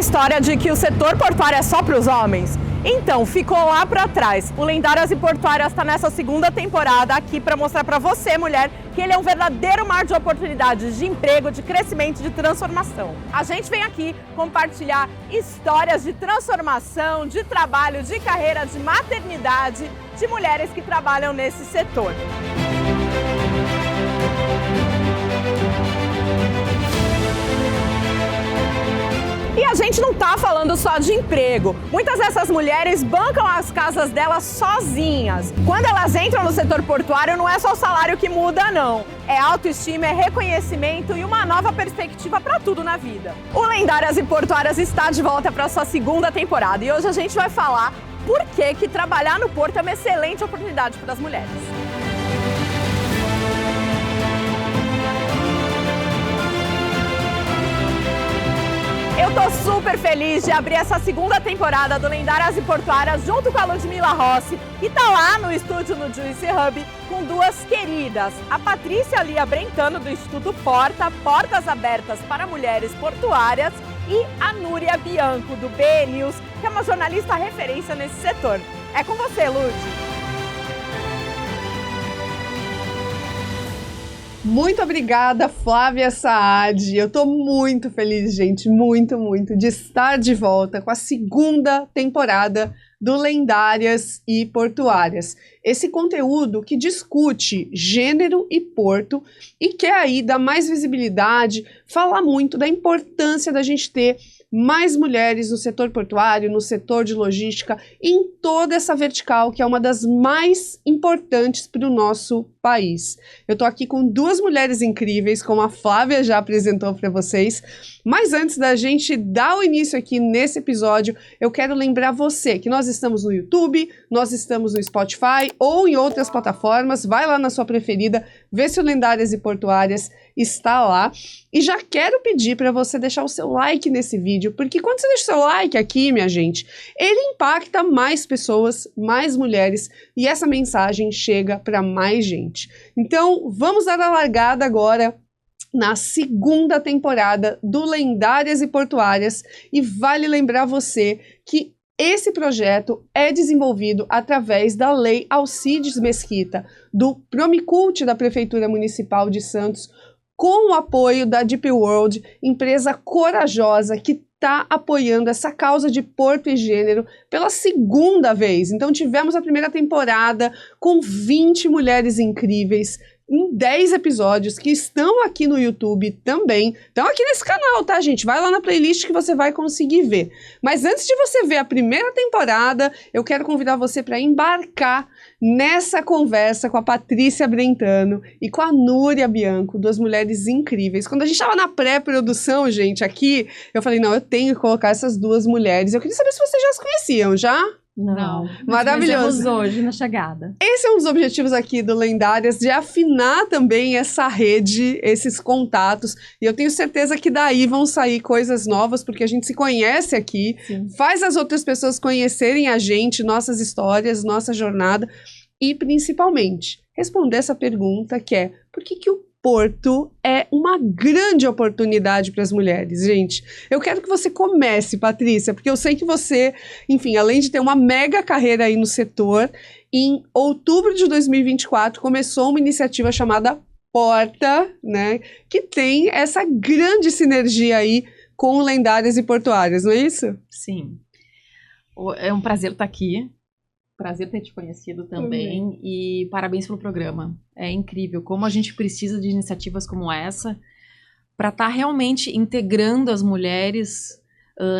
história de que o setor portuário é só para os homens? Então, ficou lá para trás. O Lendárias e Portuárias está nessa segunda temporada aqui para mostrar para você, mulher, que ele é um verdadeiro mar de oportunidades de emprego, de crescimento, de transformação. A gente vem aqui compartilhar histórias de transformação, de trabalho, de carreira, de maternidade, de mulheres que trabalham nesse setor. E a gente não tá falando só de emprego. Muitas dessas mulheres bancam as casas delas sozinhas. Quando elas entram no setor portuário, não é só o salário que muda, não. É autoestima, é reconhecimento e uma nova perspectiva para tudo na vida. O Lendárias e Portuárias está de volta para sua segunda temporada e hoje a gente vai falar por que trabalhar no porto é uma excelente oportunidade para as mulheres. Eu tô super feliz de abrir essa segunda temporada do Lendárias e Portuárias junto com a Ludmila Rossi, que tá lá no estúdio no Juicy Hub com duas queridas, a Patrícia Lia Brentano do Instituto Porta, Portas Abertas para Mulheres Portuárias, e a Núria Bianco do BE News, que é uma jornalista referência nesse setor. É com você, Lud. Muito obrigada, Flávia Saad. Eu tô muito feliz, gente, muito, de estar de volta com a segunda temporada do Lendárias e Portuárias. Esse conteúdo que discute gênero e porto e quer aí dar mais visibilidade, falar muito da importância da gente ter mais mulheres no setor portuário, no setor de logística, em toda essa vertical que é uma das mais importantes para o nosso país. Eu tô aqui com duas mulheres incríveis, como a Flávia já apresentou para vocês, mas antes da gente dar o início aqui nesse episódio, eu quero lembrar você que nós estamos no YouTube, nós estamos no Spotify ou em outras plataformas, vai lá na sua preferida, vê se o Lendárias e Portuárias está lá. E já quero pedir para você deixar o seu like nesse vídeo, porque quando você deixa o seu like aqui, minha gente, ele impacta mais pessoas, mais mulheres, e essa mensagem chega para mais gente. Então, vamos dar a largada agora na segunda temporada do Lendárias e Portuárias, e vale lembrar você que esse projeto é desenvolvido através da Lei Alcides Mesquita, do Promicult da Prefeitura Municipal de Santos, com o apoio da Deep World, empresa corajosa que está apoiando essa causa de porto e gênero pela segunda vez. Então tivemos a primeira temporada com 20 mulheres incríveis, em 10 episódios que estão aqui no YouTube também. Estão aqui nesse canal, tá, gente? Vai lá na playlist que você vai conseguir ver. Mas antes de você ver a primeira temporada, eu quero convidar você para embarcar nessa conversa com a Patrícia Brentano e com a Núria Bianco, duas mulheres incríveis. Quando a gente estava na pré-produção, gente, aqui, eu falei, não, eu tenho que colocar essas duas mulheres. Eu queria saber se vocês já as conheciam, já? Não, maravilhoso. Hoje na chegada. Esse é um dos objetivos aqui do Lendárias, de afinar também essa rede, esses contatos, e eu tenho certeza que daí vão sair coisas novas, porque a gente se conhece aqui, sim, faz as outras pessoas conhecerem a gente, nossas histórias, nossa jornada, e principalmente responder essa pergunta que é, por que o porto é uma grande oportunidade para as mulheres, gente? Eu quero que você comece, Patrícia, porque eu sei que você, enfim, além de ter uma mega carreira aí no setor, em outubro de 2024 começou uma iniciativa chamada Porta, né, que tem essa grande sinergia aí com Lendárias e Portuárias, não é isso? Sim. É um prazer estar aqui. Prazer ter te conhecido também e parabéns pelo programa. É incrível como a gente precisa de iniciativas como essa para estar realmente integrando as mulheres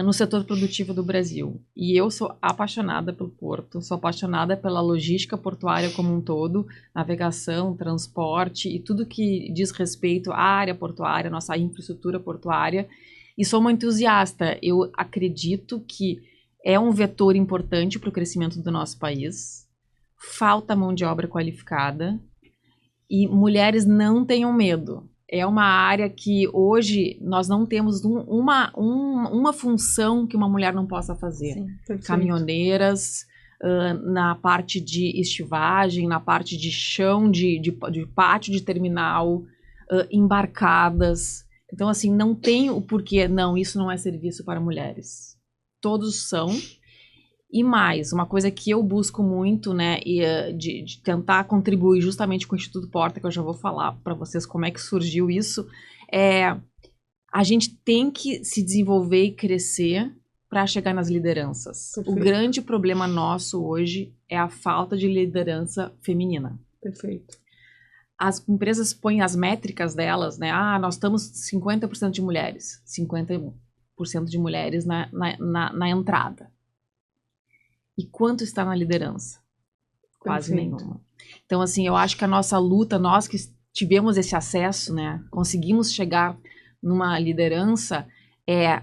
no setor produtivo do Brasil. E eu sou apaixonada pelo porto, sou apaixonada pela logística portuária como um todo, navegação, transporte e tudo que diz respeito à área portuária, nossa infraestrutura portuária. E sou uma entusiasta. Eu acredito que é um vetor importante para o crescimento do nosso país. Falta mão de obra qualificada e mulheres não tenham medo. É uma área que hoje nós não temos uma função que uma mulher não possa fazer. Sim, caminhoneiras, na parte de estivagem, na parte de chão, de pátio de terminal, embarcadas. Então, assim, não tem o porquê, não, isso não é serviço para mulheres. Todos são. E mais, uma coisa que eu busco muito, né, de tentar contribuir justamente com o Instituto Porta, que eu já vou falar para vocês como é que surgiu isso, a gente tem que se desenvolver e crescer para chegar nas lideranças. Perfeito. O grande problema nosso hoje é a falta de liderança feminina. Perfeito. As empresas põem as métricas delas, né? Nós estamos 50% de mulheres, 50% de mulheres na entrada. E quanto está na liderança? Quase nenhuma. Então, assim, eu acho que a nossa luta, nós que tivemos esse acesso, né? Conseguimos chegar numa liderança,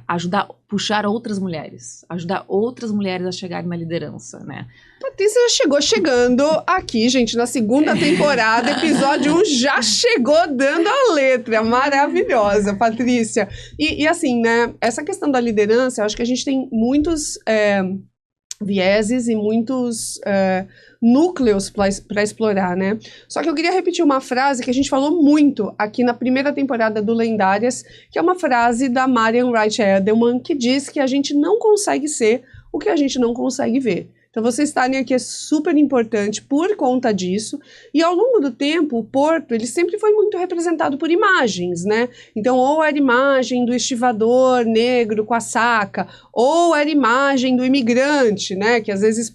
ajudar, puxar outras mulheres. Ajudar outras mulheres a chegarem na liderança, né? Patrícia já chegou chegando aqui, gente, na segunda temporada, episódio 1, já chegou dando a letra. Maravilhosa, Patrícia. E assim, né, essa questão da liderança, eu acho que a gente tem muitos vieses e muitos núcleos para explorar, né? Só que eu queria repetir uma frase que a gente falou muito aqui na primeira temporada do Lendárias, que é uma frase da Marian Wright Edelman, que diz que a gente não consegue ser o que a gente não consegue ver. Então, vocês estarem aqui é super importante por conta disso. E ao longo do tempo, o Porto, ele sempre foi muito representado por imagens, né? Então, ou era imagem do estivador negro com a saca, ou era imagem do imigrante, né? Que às vezes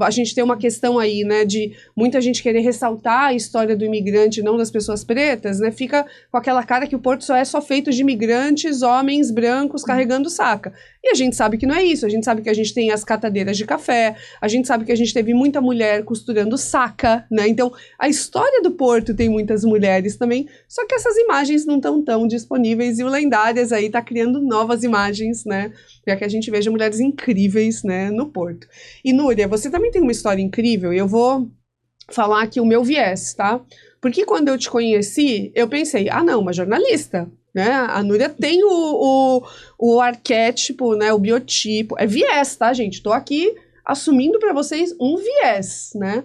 a gente tem uma questão aí, né? De muita gente querer ressaltar a história do imigrante, não das pessoas pretas, né? Fica com aquela cara que o Porto só é feito de imigrantes, homens brancos carregando saca. E a gente sabe que não é isso. A gente sabe que a gente tem as catadeiras de café, a gente sabe que a gente teve muita mulher costurando saca, né? Então, a história do Porto tem muitas mulheres também, só que essas imagens não estão tão disponíveis e o Lendárias aí tá criando novas imagens, né? Para que a gente veja mulheres incríveis, né, no Porto. E Núria, você também tem uma história incrível e eu vou falar aqui o meu viés, tá? Porque quando eu te conheci, eu pensei, não, uma jornalista, né? A Núria tem o arquétipo, né, o biotipo, é viés, tá, gente? Tô aqui assumindo para vocês um viés, né?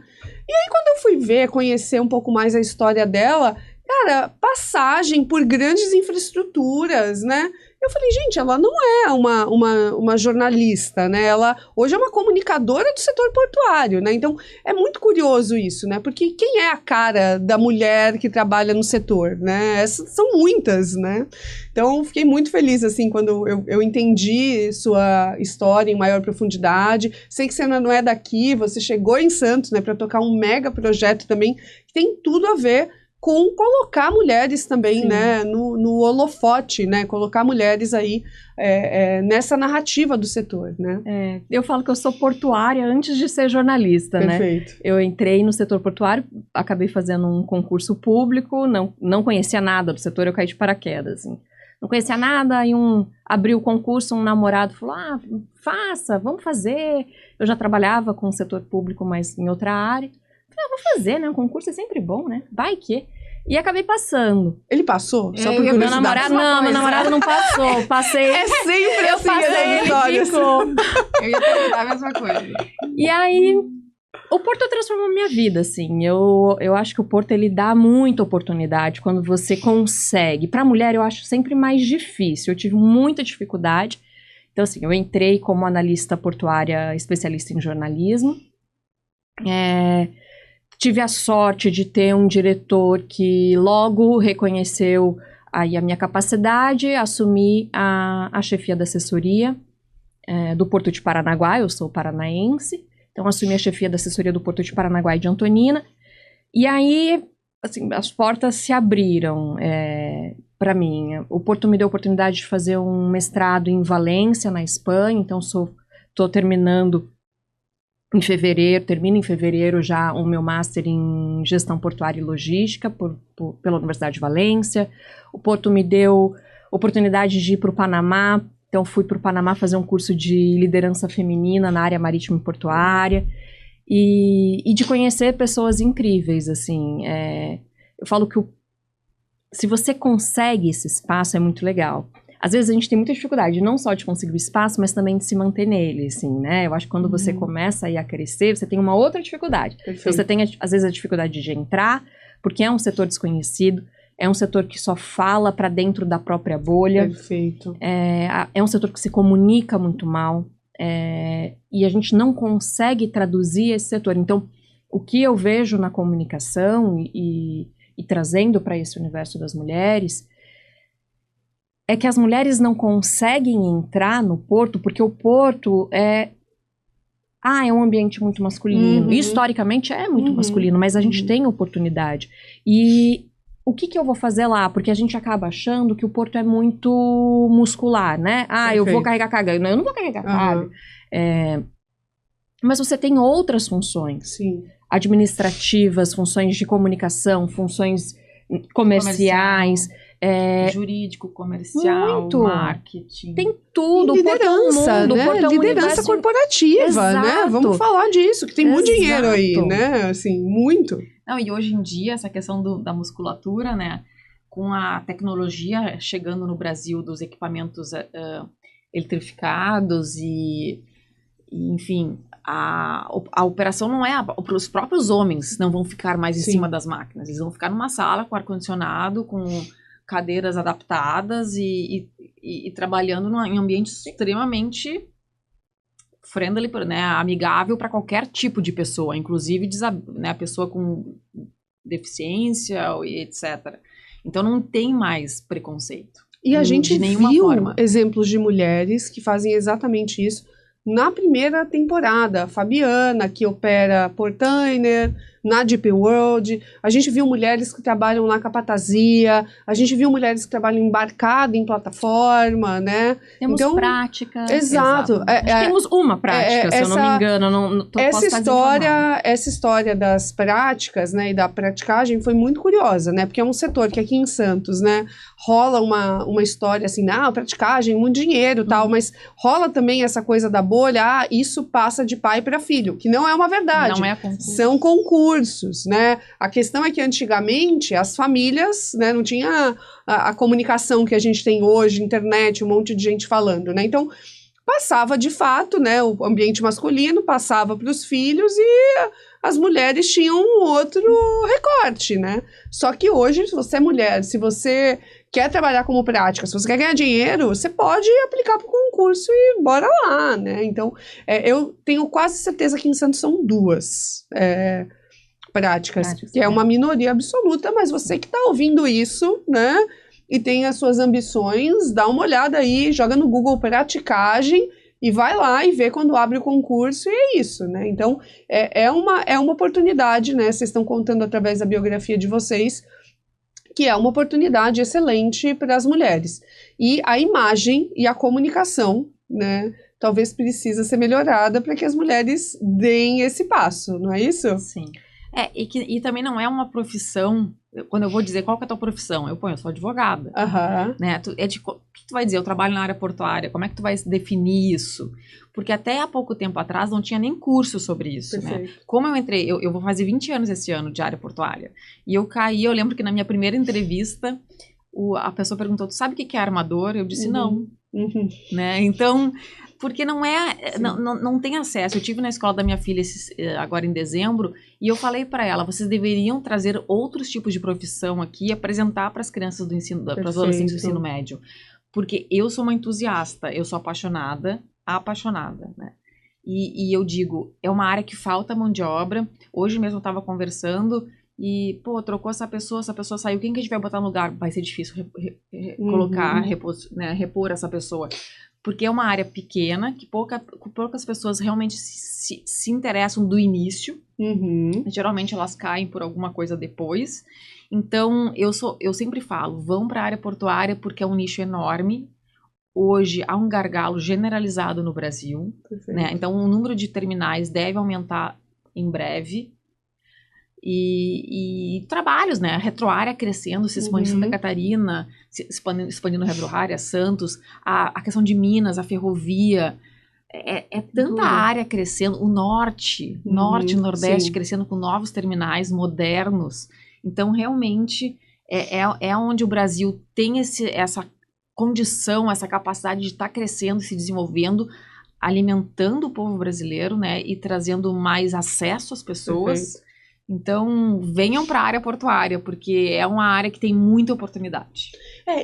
E aí, quando eu fui conhecer um pouco mais a história dela, cara, passagem por grandes infraestruturas, né? Eu falei, gente, ela não é uma jornalista, né? Ela hoje é uma comunicadora do setor portuário, né? Então, é muito curioso isso, né? Porque quem é a cara da mulher que trabalha no setor, né? Essas são muitas, né? Então, fiquei muito feliz, assim, quando eu entendi sua história em maior profundidade. Sei que você não é daqui, você chegou em Santos, né? Para tocar um mega projeto também, que tem tudo a ver com colocar mulheres também, né, no holofote, né, colocar mulheres aí nessa narrativa do setor, né. Eu falo que eu sou portuária antes de ser jornalista, Perfeito. Né. Eu entrei no setor portuário, acabei fazendo um concurso público, não conhecia nada do setor, eu caí de paraquedas, assim. Não conhecia nada, aí abriu o concurso, um namorado falou, faça, vamos fazer. Eu já trabalhava com o setor público, mas em outra área. Vou fazer, né? Um concurso é sempre bom, né? Vai que. E acabei passando. Ele passou? Só por meu namorado não passou. Passei. É sempre assim, passei, ele ficou. Eu ia perguntar a mesma coisa. E aí, o Porto transformou minha vida, assim. Eu acho que o Porto, ele dá muita oportunidade quando você consegue. Pra mulher, eu acho sempre mais difícil. Eu tive muita dificuldade. Então, assim, eu entrei como analista portuária, especialista em jornalismo. Tive a sorte de ter um diretor que logo reconheceu aí a minha capacidade, assumi a chefia da assessoria do Porto de Paranaguá, eu sou paranaense, então assumi a chefia da assessoria do Porto de Paranaguá e de Antonina, e aí, assim, as portas se abriram para mim. O Porto me deu a oportunidade de fazer um mestrado em Valência, na Espanha, então estou terminando termino em fevereiro já o meu Master em Gestão Portuária e Logística pela Universidade de Valência. O Porto me deu oportunidade de ir para o Panamá, então fui para o Panamá fazer um curso de liderança feminina na área marítima e portuária e de conhecer pessoas incríveis, assim. Eu falo que se você consegue esse espaço é muito legal. Às vezes a gente tem muita dificuldade, não só de conseguir o espaço, mas também de se manter nele, assim, né? Eu acho que quando você começa aí a crescer, você tem uma outra dificuldade. Então, você tem, às vezes, a dificuldade de entrar, porque é um setor desconhecido. é um setor que só fala para dentro da própria bolha, Perfeito. é um setor que se comunica muito mal, e a gente não consegue traduzir esse setor. Então, o que eu vejo na comunicação e trazendo para esse universo das mulheres é que as mulheres não conseguem entrar no porto, porque o porto é um ambiente muito masculino. Historicamente é muito masculino, mas a gente tem oportunidade. E o que eu vou fazer lá? Porque a gente acaba achando que o porto é muito muscular, né? Eu vou carregar carga. Não, eu não vou carregar carga. Mas você tem outras funções. Sim. Administrativas, funções de comunicação, funções comerciais. Jurídico, comercial, muito. Marketing. Tem tudo. E liderança, o porto é um liderança universo corporativa, Exato. né? Vamos falar disso, que tem muito Exato. dinheiro aí, né? Assim, muito. Não, e hoje em dia, essa questão da musculatura, né? Com a tecnologia chegando no Brasil dos equipamentos eletrificados enfim, a operação não é para os próprios homens, não vão ficar mais em cima das máquinas. Eles vão ficar numa sala com ar-condicionado, com cadeiras adaptadas e trabalhando em ambiente extremamente friendly, né, amigável para qualquer tipo de pessoa, inclusive né, a pessoa com deficiência e etc. Então não tem mais preconceito. E a gente de nenhuma viu forma. exemplos de mulheres que fazem exatamente isso na primeira temporada. A Fabiana, que opera Portainer, na Deep World. A gente viu mulheres que trabalham na capatazia. A gente viu mulheres que trabalham embarcada em plataforma, né? Temos então, práticas. Exato. Temos uma prática, se eu não me engano. Essa história das práticas, né, e da praticagem foi muito curiosa, né? Porque é um setor que aqui em Santos, né, rola uma história assim, praticagem, muito dinheiro e tal, mas rola também essa coisa da bolha, isso passa de pai para filho, que não é uma verdade. Não é concurso. São concursos, né? A questão é que antigamente as famílias, né, não tinha a comunicação que a gente tem hoje, internet, um monte de gente falando, né? Então, passava de fato, né, o ambiente masculino passava para os filhos e as mulheres tinham um outro recorte, né? Só que hoje, se você é mulher, se você quer trabalhar como prática, se você quer ganhar dinheiro, você pode aplicar para o concurso e bora lá, né? Então, eu tenho quase certeza que em Santos são 2 práticas, que é uma minoria absoluta, mas você que está ouvindo isso, né, e tem as suas ambições, dá uma olhada aí, joga no Google praticagem e vai lá e vê quando abre o concurso, e é isso, né? Então, é uma oportunidade, né? Vocês estão contando através da biografia de vocês, que é uma oportunidade excelente para as mulheres. E a imagem e a comunicação, né, talvez precisa ser melhorada para que as mulheres deem esse passo, não é isso? Sim. E também não é uma profissão. Quando eu vou dizer qual que é a tua profissão, eu sou advogada. Né? O que tu vai dizer? Eu trabalho na área portuária. Como é que tu vai definir isso? Porque até há pouco tempo atrás não tinha nem curso sobre isso. Né? Como eu entrei, eu vou fazer 20 anos esse ano de área portuária. E eu lembro que na minha primeira entrevista, a pessoa perguntou, tu sabe o que é armador? Eu disse, não. Né? Então, porque não tem acesso. Eu tive na escola da minha filha agora em dezembro e eu falei para ela, vocês deveriam trazer outros tipos de profissão aqui e apresentar para as crianças do ensino, para os adolescentes do ensino médio. Porque eu sou uma entusiasta, eu sou apaixonada, né? E eu digo, é uma área que falta mão de obra. Hoje mesmo eu estava conversando e, trocou essa pessoa saiu, quem que a gente vai botar no lugar? Vai ser difícil repor essa pessoa. Porque é uma área pequena, que poucas pessoas realmente se interessam do início. Geralmente elas caem por alguma coisa depois. Então, eu sempre falo, vão para a área portuária porque é um nicho enorme. Hoje há um gargalo generalizado no Brasil. Né? Então, o número de terminais deve aumentar em breve. E trabalhos, né? A retroárea crescendo, se expandindo Santa Catarina, se expandindo retroárea, Santos, a questão de Minas, a ferrovia, é tanta área crescendo, o norte e nordeste crescendo com novos terminais modernos. Então, realmente, é onde o Brasil tem essa condição, essa capacidade de estar crescendo, se desenvolvendo, alimentando o povo brasileiro, né? E trazendo mais acesso às pessoas. Então, venham para a área portuária, porque é uma área que tem muita oportunidade.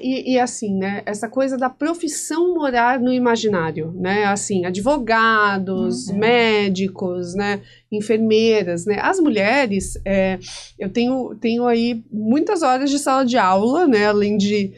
E assim, né, essa coisa da profissão morar no imaginário, né, assim, advogados, médicos, né, enfermeiras, né, as mulheres, eu tenho aí muitas horas de sala de aula, né, além de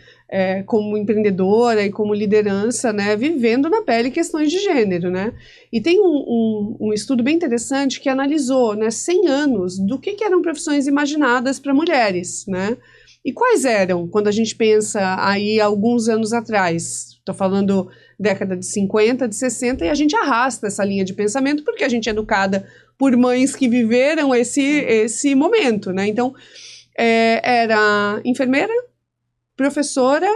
como empreendedora e como liderança, né, vivendo na pele questões de gênero, né, e tem um estudo bem interessante que analisou, né, 100 anos do que eram profissões imaginadas para mulheres, né, e quais eram, quando a gente pensa aí alguns anos atrás, estou falando década de 50, de 60, e a gente arrasta essa linha de pensamento porque a gente é educada por mães que viveram esse momento, né, então era enfermeira, professora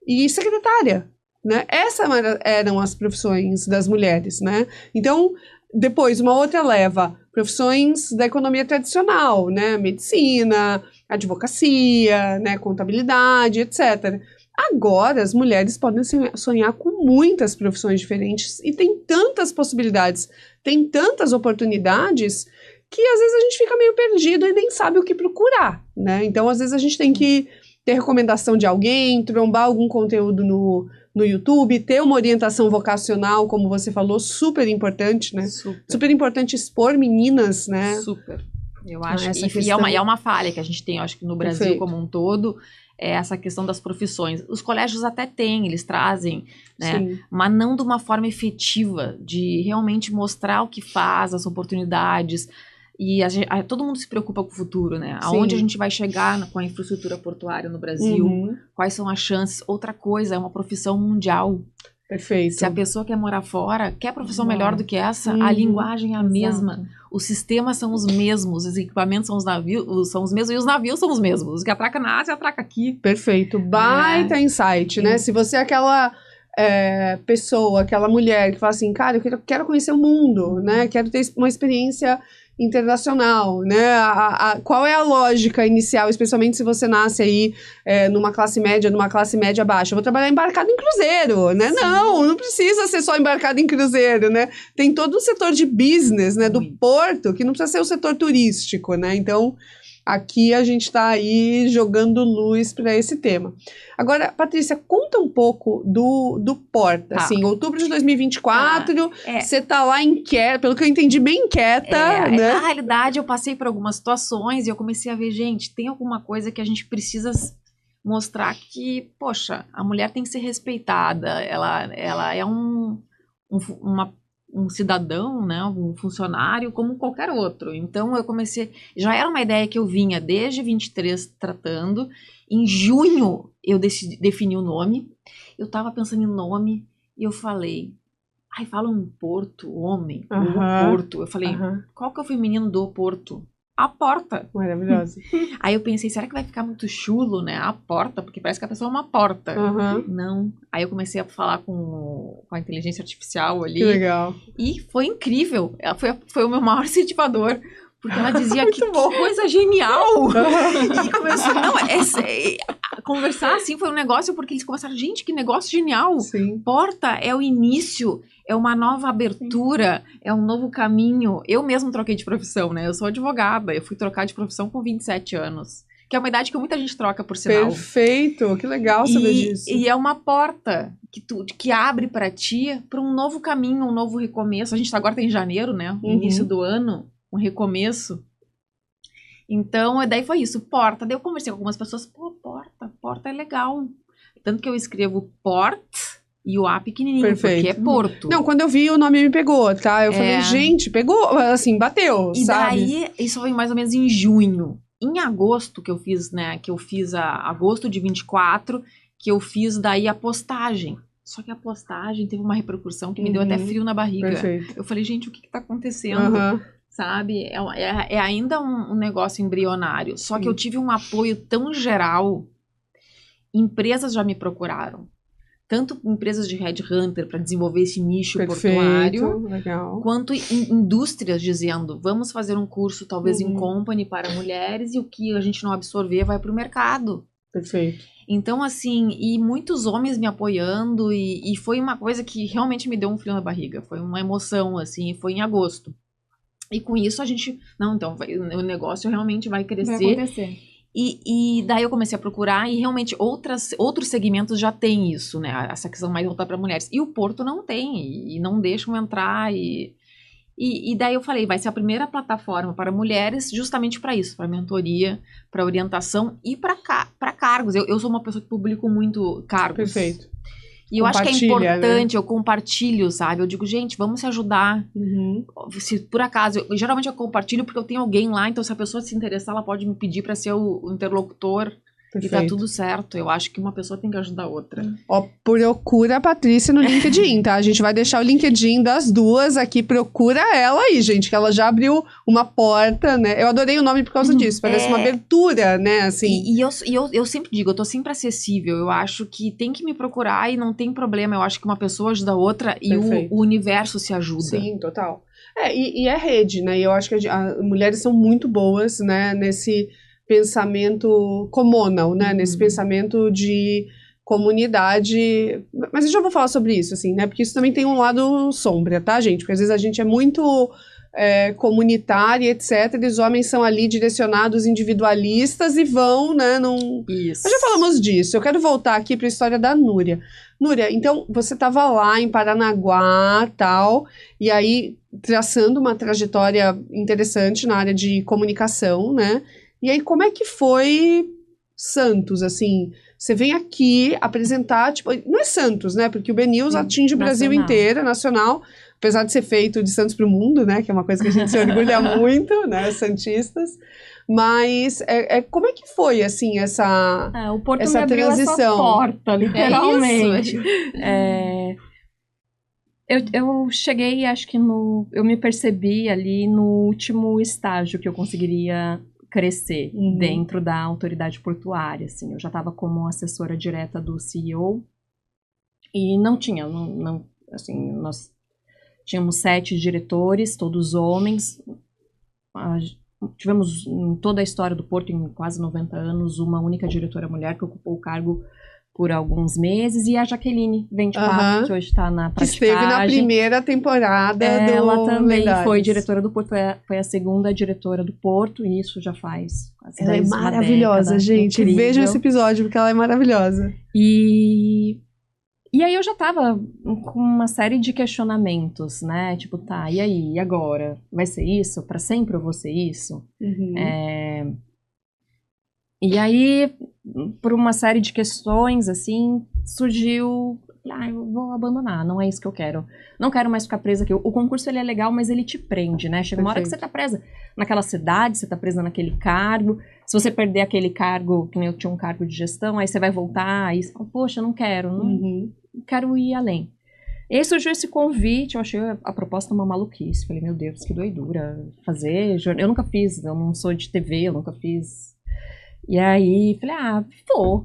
e secretária, né? Essas eram as profissões das mulheres, né? Então, depois, uma outra leva, profissões da economia tradicional, né? Medicina, advocacia, né? Contabilidade, etc. Agora, as mulheres podem sonhar com muitas profissões diferentes e tem tantas possibilidades, tem tantas oportunidades que às vezes a gente fica meio perdido e nem sabe o que procurar, né? Então, às vezes a gente tem que ter recomendação de alguém, trombar algum conteúdo no YouTube, ter uma orientação vocacional, como você falou, super importante, né? Super importante expor meninas, né? Super. Eu acho essa que questão... é uma falha que a gente tem, eu acho que no Brasil como um todo, é essa questão das profissões. Os colégios até têm, eles trazem, né? Sim. Mas não de uma forma efetiva, de realmente mostrar o que faz, as oportunidades. E todo mundo se preocupa com o futuro, né? Aonde a gente vai chegar com a infraestrutura portuária no Brasil, quais são as chances. Outra coisa, é uma profissão mundial. Perfeito. Se a pessoa quer morar fora, quer profissão melhor do que essa, a linguagem é a mesma. Os sistemas são os mesmos, os equipamentos são os mesmos, e os navios são os mesmos. O que atraca na Ásia, atraca aqui. Perfeito. Baita insight, né? Se você é aquela... pessoa, aquela mulher que fala assim, cara, eu quero conhecer o mundo, né? Quero ter uma experiência internacional, né? Qual é a lógica inicial, especialmente se você nasce aí numa classe média baixa? Eu vou trabalhar embarcado em cruzeiro, né? Não precisa ser só embarcado em cruzeiro, né? Tem todo um setor de business, né? Do porto, que não precisa ser o setor turístico, né? Então, aqui a gente está aí jogando luz para esse tema. Agora, Patrícia, conta um pouco do Porta. Assim, outubro de 2024, você está lá inquieta, pelo que eu entendi, bem inquieta, né? Na realidade, eu passei por algumas situações e eu comecei a ver, gente, tem alguma coisa que a gente precisa mostrar que, poxa, a mulher tem que ser respeitada, ela é um cidadão, né, um funcionário como qualquer outro. Então eu comecei, já era uma ideia que eu vinha desde 23 tratando. Em junho eu defini o nome. Eu estava pensando em nome e eu falei, fala um porto, homem, o porto. Eu falei, qual que é o feminino do porto? A porta. Maravilhosa. Aí eu pensei, será que vai ficar muito chulo, né? A porta, porque parece que a pessoa é uma porta. Não. Aí eu comecei a falar com a inteligência artificial ali. Que legal. E foi incrível. Ela foi o meu maior incentivador. Porque ela dizia que coisa genial. E começou, conversar assim foi um negócio, porque eles começaram, gente, que negócio genial. Sim. Porta é o início, é uma nova abertura, é um novo caminho. Eu mesmo troquei de profissão, né? Eu sou advogada, eu fui trocar de profissão com 27 anos. Que é uma idade que muita gente troca, por sinal. Perfeito, que legal saber disso. E é uma porta que abre para ti para um novo caminho, um novo recomeço. A gente agora tá em janeiro, né? Início do ano, um recomeço. Então, daí foi isso, porta. Daí eu conversei com algumas pessoas, porta é legal. Tanto que eu escrevo port e o A pequenininho, Perfeito. porque é porto. Não, quando eu vi, o nome me pegou, tá? Eu falei, gente, pegou, assim, bateu, e sabe? E daí, isso foi mais ou menos em junho. Em agosto que eu fiz, né, agosto de 24, que eu fiz daí a postagem. Só que a postagem teve uma repercussão que me deu até frio na barriga. Perfeito. Eu falei, gente, o que tá acontecendo? Sabe? É ainda um negócio embrionário. Só que eu tive um apoio tão geral. Empresas já me procuraram. Tanto empresas de headhunter para desenvolver esse nicho portuário, legal. quanto indústrias dizendo, vamos fazer um curso talvez em company para mulheres e o que a gente não absorver vai para o mercado. Perfeito. Então, assim, e muitos homens me apoiando e foi uma coisa que realmente me deu um frio na barriga. Foi uma emoção, assim, foi em agosto. E com isso a gente, não, então o negócio realmente vai Vai crescer. acontecer. E daí eu comecei a procurar e realmente outros segmentos já têm isso, né? Essa questão mais voltada para mulheres. E o Porto não tem, e não deixam entrar. E daí eu falei, vai ser a primeira plataforma para mulheres justamente para isso, para mentoria, para orientação e para cargos. Eu sou uma pessoa que publico muito cargos. Perfeito. E eu acho que é Compartilha, importante, eu compartilho, sabe? Eu digo, gente, vamos se ajudar. Se por acaso, geralmente eu compartilho porque eu tenho alguém lá, então se a pessoa se interessar, ela pode me pedir para ser o interlocutor. Perfeito. E tá tudo certo. Eu acho que uma pessoa tem que ajudar a outra. Ó, procura a Patrícia no LinkedIn, tá? A gente vai deixar o LinkedIn das duas aqui. Procura ela aí, gente, que ela já abriu uma porta, né? Eu adorei o nome por causa disso. Parece uma abertura, né? Assim. E eu sempre digo, eu tô sempre acessível. Eu acho que tem que me procurar e não tem problema. Eu acho que uma pessoa ajuda a outra e o universo se ajuda. Sim, total. E é rede, né? E eu acho que as mulheres são muito boas, né? Nesse pensamento comunal, né? Nesse pensamento de comunidade. Mas eu já vou falar sobre isso, assim, né? Porque isso também tem um lado sombra, tá, gente? Porque às vezes a gente é muito comunitária, etc. E os homens são ali direcionados, individualistas e vão, né? Isso. Nós já falamos disso. Eu quero voltar aqui para a história da Núria. Núria, então você estava lá em Paranaguá, tal, e aí traçando uma trajetória interessante na área de comunicação, né? E aí, como é que foi Santos, assim? Você vem aqui apresentar, tipo, não é Santos, né? Porque o BNews atinge o Brasil inteiro, nacional, apesar de ser feito de Santos para o mundo, né? Que é uma coisa que a gente se orgulha muito, né? Santistas. Mas como é que foi, assim, essa O Porto essa me abriu transição? essa porta, literalmente. É isso. Eu cheguei, acho que eu me percebi ali no último estágio que eu conseguiria crescer dentro da autoridade portuária, assim. Eu já estava como assessora direta do CEO e não tinha, assim, nós tínhamos 7 diretores, todos homens. Tivemos em toda a história do Porto, em quase 90 anos, uma única diretora mulher que ocupou o cargo por alguns meses, e a Jaqueline Vente-Papo, que hoje está na praticagem. Que esteve na primeira temporada Ela também Lendários. foi diretora do Porto, foi a segunda diretora do Porto, e isso já faz quase Ela é 10 maravilhosa, década, gente. incrível. Vejam esse episódio, porque ela é maravilhosa. E aí eu já tava com uma série de questionamentos, né? Tipo, tá, e aí, e agora? Vai ser isso? Pra sempre eu vou ser isso? E aí, por uma série de questões, assim, surgiu... eu vou abandonar, não é isso que eu quero. Não quero mais ficar presa aqui. O concurso, ele é legal, mas ele te prende, né? Chega uma hora que você tá presa naquela cidade, você tá presa naquele cargo. Se você perder aquele cargo, que nem eu tinha um cargo de gestão, aí você vai voltar, aí você fala, poxa, não quero, não quero ir além. E aí surgiu esse convite, eu achei a proposta uma maluquice. Falei, meu Deus, que doidura fazer jornal. Eu nunca fiz, eu não sou de TV, eu nunca fiz. E aí, falei,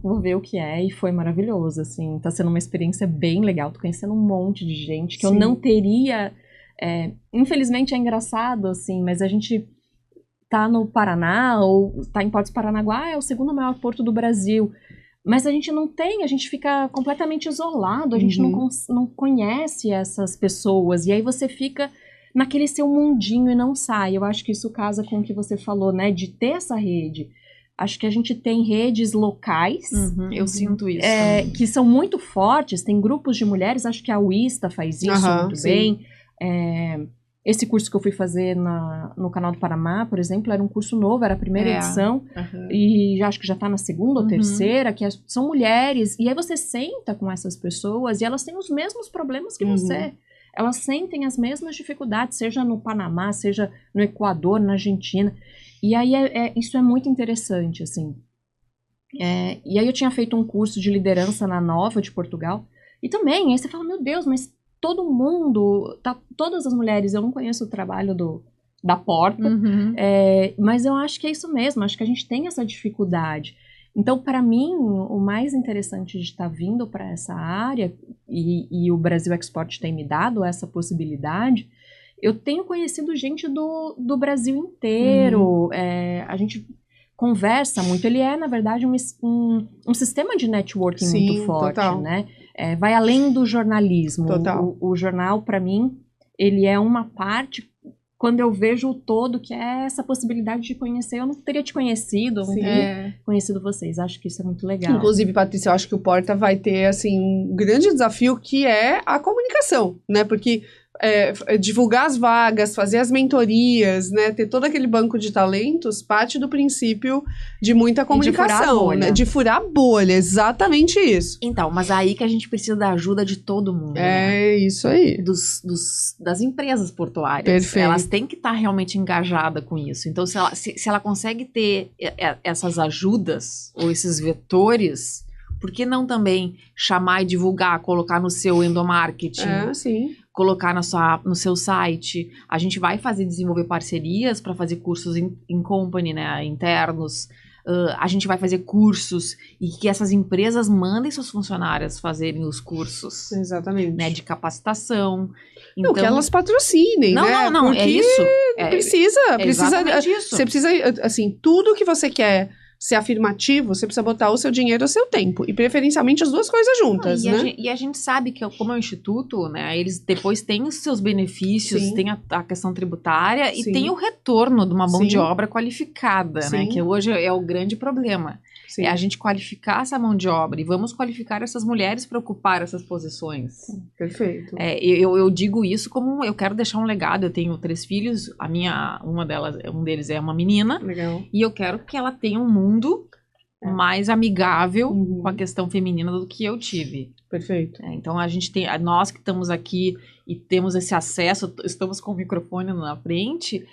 vou ver o que é, e foi maravilhoso, assim, tá sendo uma experiência bem legal, tô conhecendo um monte de gente que eu não teria, infelizmente é engraçado, assim, mas a gente tá no Paraná, ou tá em Porto de Paranaguá, é o segundo maior porto do Brasil, mas a gente não tem, a gente fica completamente isolado, a gente não conhece essas pessoas, e aí você fica naquele seu mundinho e não sai. Eu acho que isso casa com o que você falou, né, de ter essa rede. Acho que a gente tem redes locais. Eu sinto isso. Que são muito fortes. Tem grupos de mulheres. Acho que a UISTA faz isso muito bem. Esse curso que eu fui fazer no canal do Panamá, por exemplo, era um curso novo, era a primeira edição. E acho que já está na segunda ou terceira, que são mulheres. E aí você senta com essas pessoas e elas têm os mesmos problemas que você. Elas sentem as mesmas dificuldades, seja no Panamá, seja no Equador, na Argentina. E aí, isso é muito interessante, assim. E aí eu tinha feito um curso de liderança na Nova de Portugal. E também, aí você fala, meu Deus, mas todo mundo, todas as mulheres, eu não conheço o trabalho da Porta, mas eu acho que é isso mesmo, acho que a gente tem essa dificuldade. Então, para mim, o mais interessante de estar vindo para essa área, e o Brasil Export tem me dado essa possibilidade, eu tenho conhecido gente do Brasil inteiro, a gente conversa muito, ele é, na verdade, um sistema de networking muito forte, né? Vai além do jornalismo. O jornal, para mim, ele é uma parte quando eu vejo o todo, que é essa possibilidade de conhecer, eu não teria te conhecido, eu não Sim. teria conhecido vocês. Acho que isso é muito legal. Inclusive, Patrícia, eu acho que o Porta vai ter, assim, um grande desafio que é a comunicação, né? Porque divulgar as vagas, fazer as mentorias, né? Ter todo aquele banco de talentos parte do princípio de muita comunicação, né? De furar a bolha, exatamente isso. Então, mas aí que a gente precisa da ajuda de todo mundo, né? É isso aí. Das empresas portuárias. Perfeito. Elas têm que estar realmente engajadas com isso. Então, se ela consegue ter essas ajudas ou esses vetores, por que não também chamar e divulgar, colocar no seu endomarketing? Sim. Colocar no seu site. A gente vai desenvolver parcerias para fazer cursos in company, né, internos. A gente vai fazer cursos e que essas empresas mandem suas funcionárias fazerem os cursos. Exatamente. Né, de capacitação. Então, Então, que elas patrocinem, né? Não, porque é isso. Precisa. Exatamente isso. Você precisa, assim, tudo que você quer ser afirmativo, você precisa botar o seu dinheiro ou o seu tempo. E preferencialmente as duas coisas juntas, né? E a gente sabe que, como é um instituto, né, eles depois têm os seus benefícios, Sim. tem a questão tributária Sim. e tem o retorno de uma mão Sim. de obra qualificada, né? Sim. Que hoje é o grande problema. Sim. É a gente qualificar essa mão de obra e vamos qualificar essas mulheres para ocupar essas posições. Perfeito. Eu digo isso como eu quero deixar um legado. Eu tenho 3 filhos, um deles é uma menina. Legal. E eu quero que ela tenha um mundo mais amigável Uhum. com a questão feminina do que eu tive. Perfeito. Então nós que estamos aqui e temos esse acesso, estamos com o microfone na frente,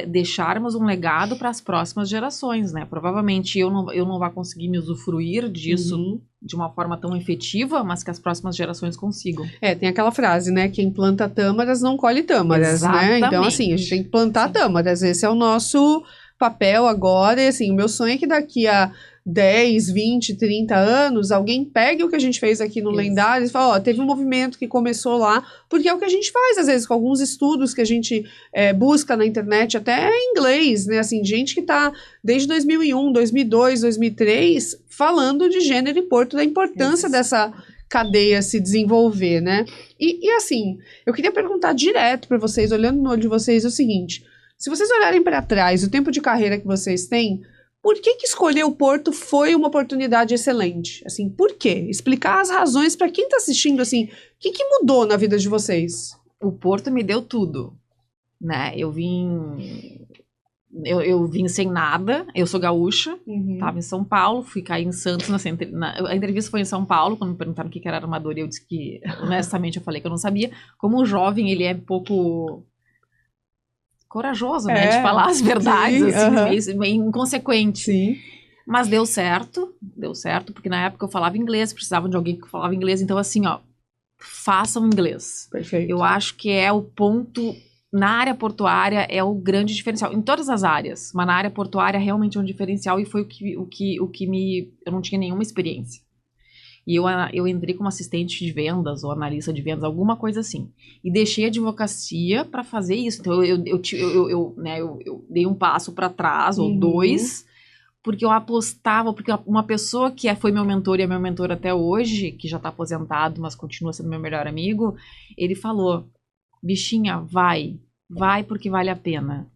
deixarmos um legado para as próximas gerações, né? Provavelmente eu não vou conseguir me usufruir disso Uhum. de uma forma tão efetiva, mas que as próximas gerações consigam. Tem aquela frase, né? Quem planta tâmaras não colhe tâmaras, né? Exatamente. Então, assim, a gente tem que plantar tâmaras. Esse é o nosso papel agora. E, assim, o meu sonho é que daqui a 10, 20, 30 anos, alguém pegue o que a gente fez aqui no Isso. Lendário e fala, teve um movimento que começou lá, porque é o que a gente faz, às vezes, com alguns estudos que a gente busca na internet, até em inglês, né, assim, gente que tá desde 2001, 2002, 2003, falando de gênero e porto, da importância dessa cadeia se desenvolver, né, e assim, eu queria perguntar direto para vocês, olhando no olho de vocês, é o seguinte, se vocês olharem para trás, o tempo de carreira que vocês têm, por que escolher o Porto foi uma oportunidade excelente? Assim, por quê? Explicar as razões para quem está assistindo, assim, o que mudou na vida de vocês? O Porto me deu tudo, né? Eu vim sem nada, eu sou gaúcha, estava em São Paulo, fui cair em Santos, a entrevista foi em São Paulo, quando me perguntaram o que era armador, eu disse que, honestamente, eu falei que eu não sabia. Como jovem, ele é um pouco corajoso, né, de falar as verdades, assim, meio inconsequente. Sim. Mas deu certo, porque na época eu falava inglês, precisavam de alguém que falava inglês, então assim, façam inglês. Perfeito. Eu acho que é o ponto, na área portuária, é o grande diferencial, em todas as áreas, mas na área portuária realmente é um diferencial e foi o que eu não tinha nenhuma experiência. E eu entrei como assistente de vendas ou analista de vendas, alguma coisa assim. E deixei a advocacia para fazer isso. Então, eu dei um passo para trás, ou 2, porque eu apostava, porque uma pessoa que foi meu mentor e é meu mentor até hoje, que já está aposentado, mas continua sendo meu melhor amigo, ele falou, bichinha, vai porque vale a pena.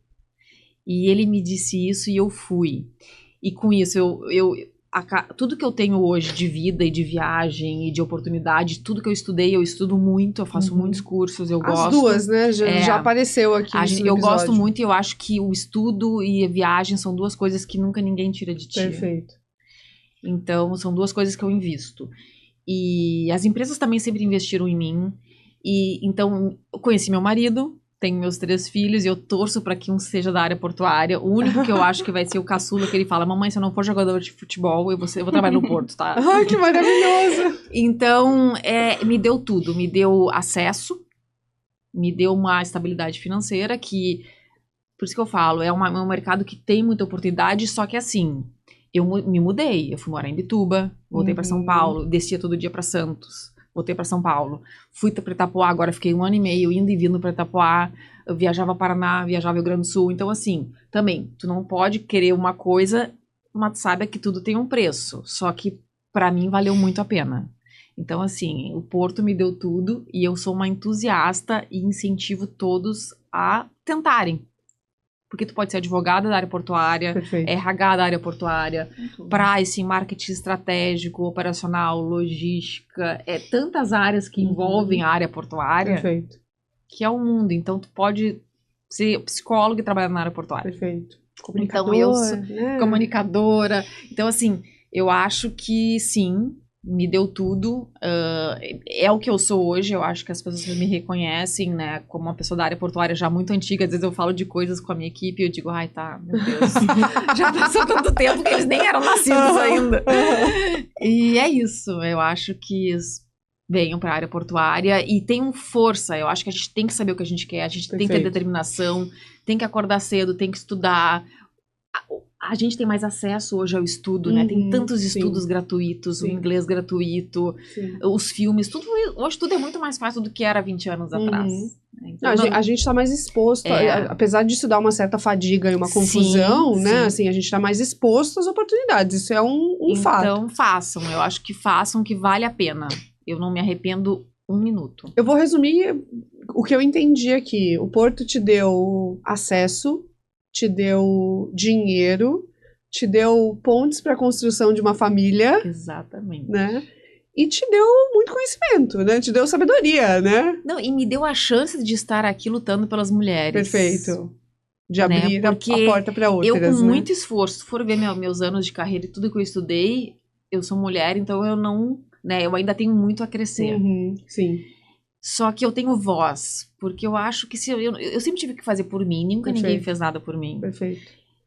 E ele me disse isso e eu fui. E com isso, tudo que eu tenho hoje de vida e de viagem e de oportunidade, tudo que eu estudei, eu estudo muito, eu faço muitos cursos, eu gosto. As duas, né? Já apareceu aqui eu gosto muito e eu acho que o estudo e a viagem são 2 coisas que nunca ninguém tira de ti. Perfeito. Então, são 2 coisas que eu invisto. E as empresas também sempre investiram em mim. E então, eu conheci meu marido, tenho meus 3 filhos e eu torço para que um seja da área portuária. O único que eu acho que vai ser o caçula, que ele fala, mamãe, se eu não for jogador de futebol, eu vou trabalhar no Porto, tá? Ai, que maravilhoso! Então, me deu tudo. Me deu acesso, me deu uma estabilidade financeira que, por isso que eu falo, é um mercado que tem muita oportunidade, só que assim, eu me mudei. Eu fui morar em Bituba, voltei para São Paulo, descia todo dia para Santos. Voltei para São Paulo, fui para Itapoá, agora fiquei 1 ano e meio indo e vindo para Itapoá, eu viajava Paraná, viajava Rio Grande do Sul, então assim, também, tu não pode querer uma coisa, mas saiba que tudo tem um preço, só que para mim valeu muito a pena. Então assim, o Porto me deu tudo e eu sou uma entusiasta e incentivo todos a tentarem. Porque tu pode ser advogada da área portuária, Perfeito. RH da área portuária, pricing, marketing estratégico, operacional, logística, tantas áreas que envolvem a área portuária, Perfeito. que é o mundo. Então, tu pode ser psicólogo e trabalhar na área portuária. Perfeito. Então, eu sou né? comunicadora. Então, assim, eu acho que sim, me deu tudo. É o que eu sou hoje. Eu acho que as pessoas me reconhecem, né? Como uma pessoa da área portuária já muito antiga. Às vezes eu falo de coisas com a minha equipe e eu digo, ai, tá, meu Deus. Já passou tanto tempo que eles nem eram nascidos ainda. E é isso. Eu acho que venham para a área portuária e tenham força. Eu acho que a gente tem que saber o que a gente quer, a gente tem que ter Perfeito. determinação, tem que acordar cedo, tem que estudar. A gente tem mais acesso hoje ao estudo, né? Tem tantos sim. estudos gratuitos, o Sim. inglês gratuito, Sim. os filmes, tudo. Hoje tudo é muito mais fácil do que era 20 anos atrás. Então, A gente tá mais exposto, apesar disso dar uma certa fadiga e uma confusão, Sim, né? sim. Assim, a gente tá mais exposto às oportunidades. Isso é um fato. Então façam, eu acho que façam, que vale a pena. Eu não me arrependo um minuto. Eu vou resumir o que eu entendi aqui. O Porto te deu acesso, te deu dinheiro, te deu pontes para a construção de uma família, Exatamente. né? E te deu muito conhecimento, né? Te deu sabedoria, né? Não, e me deu a chance de estar aqui lutando pelas mulheres. Perfeito. De Né? abrir a Porque porta para outras, Eu, com né? muito esforço, se for ver meus anos de carreira e tudo que eu estudei, eu sou mulher, então eu não, né, eu ainda tenho muito a crescer. Sim. Só que eu tenho voz, porque eu acho que se eu sempre tive que fazer por mim, nunca ninguém Perfeito. fez nada por mim. Perfeito.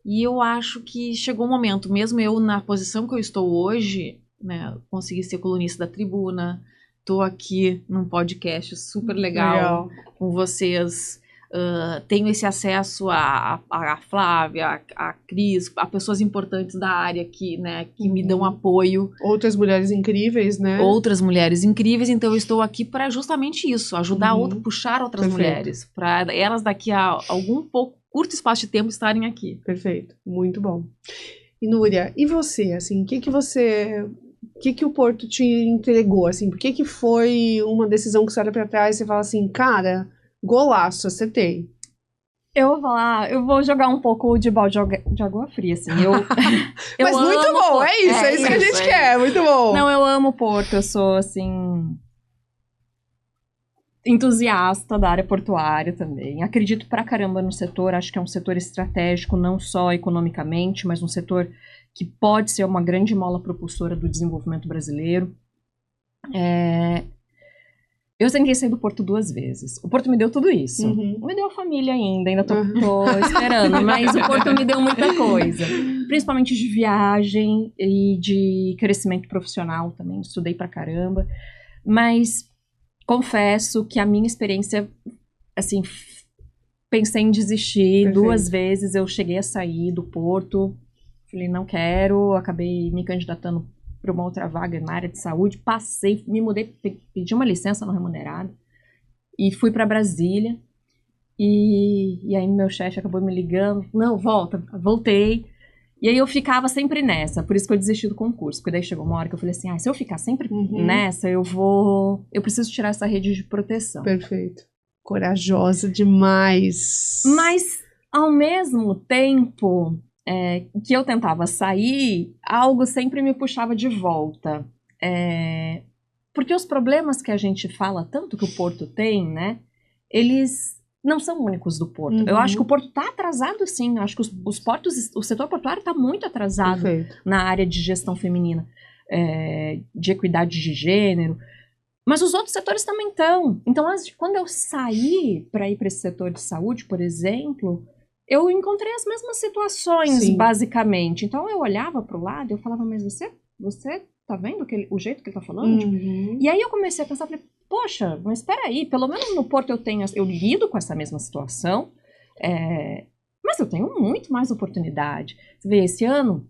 E eu acho que chegou o momento, mesmo eu na posição que eu estou hoje, né, consegui ser colunista da Tribuna, tô aqui num podcast super legal. Com vocês, tenho esse acesso a Flávia, a Cris, a pessoas importantes da área que me dão apoio. Outras mulheres incríveis, né? Outras mulheres incríveis, então eu estou aqui para justamente isso, ajudar puxar outras Perfeito. mulheres, para elas daqui a curto espaço de tempo estarem aqui. Perfeito, muito bom. E Núria, e você, assim, o que o Porto te entregou, assim, por que foi uma decisão que você olha pra trás e você fala assim, cara, golaço, acertei. Eu vou jogar um pouco de balde de água fria, assim. Mas muito bom, é isso que a gente quer, muito bom. Não, eu amo Porto, eu sou, assim, entusiasta da área portuária também. Acredito pra caramba no setor, acho que é um setor estratégico, não só economicamente, mas um setor que pode ser uma grande mola propulsora do desenvolvimento brasileiro. Eu tentei sair do Porto 2 vezes. O Porto me deu tudo isso. Não me deu a família ainda tô esperando, mas o Porto me deu muita coisa. Principalmente de viagem e de crescimento profissional também. Estudei pra caramba. Mas confesso que a minha experiência, assim, pensei em desistir. Perfeito. 2 vezes eu cheguei a sair do Porto. Falei, não quero. Acabei me candidatando para uma outra vaga na área de saúde, passei, me mudei, pedi uma licença não remunerada e fui para Brasília e aí meu chefe acabou me ligando, não, voltei, e aí eu ficava sempre nessa, por isso que eu desisti do concurso, porque daí chegou uma hora que eu falei assim, se eu ficar sempre nessa, eu preciso tirar essa rede de proteção. Perfeito. Corajosa demais. Mas, ao mesmo tempo que eu tentava sair, algo sempre me puxava de volta. Porque os problemas que a gente fala, tanto que o Porto tem, né, eles não são únicos do Porto. Eu acho que o Porto está atrasado, sim. Eu acho que os portos, o setor portuário está muito atrasado na área de gestão feminina, de equidade de gênero. Mas os outros setores também estão. Então, quando eu saí para ir para esse setor de saúde, por exemplo, eu encontrei as mesmas situações, basicamente. Então, eu olhava para o lado e eu falava, mas você tá vendo o jeito que ele tá falando? Tipo, e aí eu comecei a pensar, falei, poxa, mas espera aí, pelo menos no Porto eu lido com essa mesma situação, mas eu tenho muito mais oportunidade. Você vê, esse ano,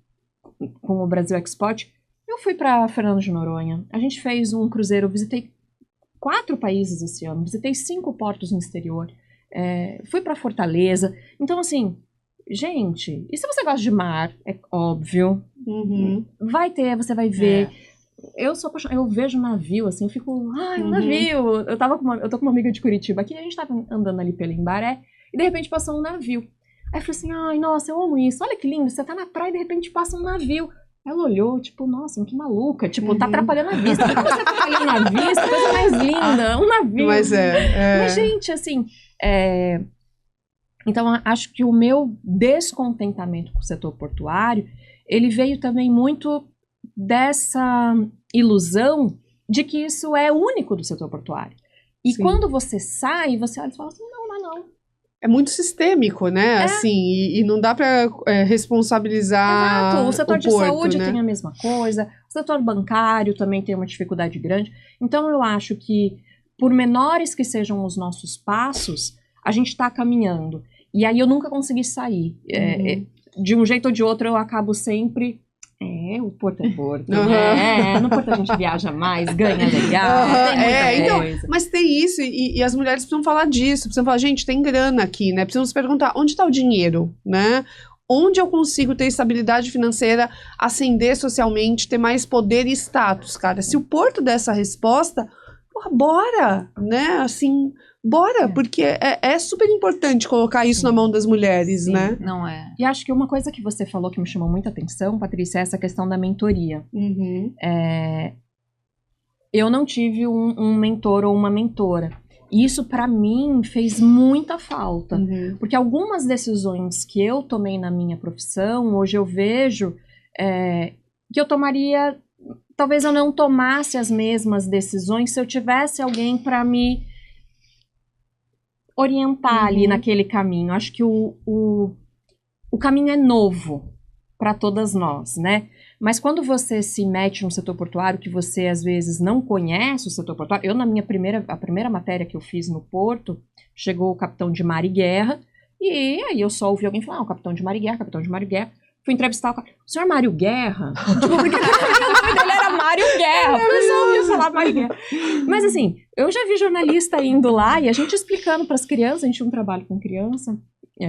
com o Brasil Export, eu fui para Fernando de Noronha. A gente fez um cruzeiro, eu visitei 4 países esse ano, visitei 5 portos no exterior. Fui para Fortaleza. Então, assim, gente, e se você gosta de mar, é óbvio, vai ter, você vai ver. Eu sou apaixonada, eu vejo navio, assim, eu fico, navio. Eu tô com uma amiga de Curitiba aqui, a gente tava andando ali pelo Embaré, e de repente passou um navio. Aí eu falei assim, ai, nossa, eu amo isso, olha que lindo, você tá na praia e de repente passa um navio. Ela olhou, tipo, nossa, que maluca, tipo, tá atrapalhando a vista. Por que você tá atrapalhando a vista? Coisa mais linda, um navio. Mas Mas, gente, assim, então acho que o meu descontentamento com o setor portuário, ele veio também muito dessa ilusão de que isso é único do setor portuário. E Sim. quando você sai, você olha e fala assim, não. É muito sistêmico, né? Assim, e não dá para responsabilizar Exato, o setor de porto, saúde né? tem a mesma coisa, o setor bancário também tem uma dificuldade grande. Então, eu acho que, por menores que sejam os nossos passos, a gente está caminhando. E aí eu nunca consegui sair. De um jeito ou de outro, eu acabo sempre... o Porto é Porto, né? No Porto a gente viaja mais, ganha legal, tem muita coisa. Mas tem isso, e as mulheres precisam falar disso, precisam falar, gente, tem grana aqui, né? Precisam se perguntar, onde está o dinheiro, né? Onde eu consigo ter estabilidade financeira, ascender socialmente, ter mais poder e status, cara? Se o Porto der essa resposta, porra, bora, né? Assim, bora, porque é super importante colocar isso na mão das mulheres, Sim, né? não é. E acho que uma coisa que você falou que me chamou muita atenção, Patrícia, é essa questão da mentoria. Eu não tive um mentor ou uma mentora. E isso, para mim, fez muita falta. Porque algumas decisões que eu tomei na minha profissão, hoje eu vejo que eu tomaria... Talvez eu não tomasse as mesmas decisões se eu tivesse alguém para me orientar ali naquele caminho. Acho que o caminho é novo para todas nós, né? Mas quando você se mete no setor portuário, que você às vezes não conhece o setor portuário, eu na minha a primeira matéria que eu fiz no Porto, chegou o capitão de mar e guerra, e aí eu só ouvi alguém falar, o capitão de mar e guerra, fui entrevistar o cara, o senhor Mário Guerra? Tipo, porque o nome dele era Mário Guerra, eu só ouvi falar Mário Guerra. Mas assim, eu já vi jornalista indo lá e a gente explicando para as crianças, a gente tinha um trabalho com criança,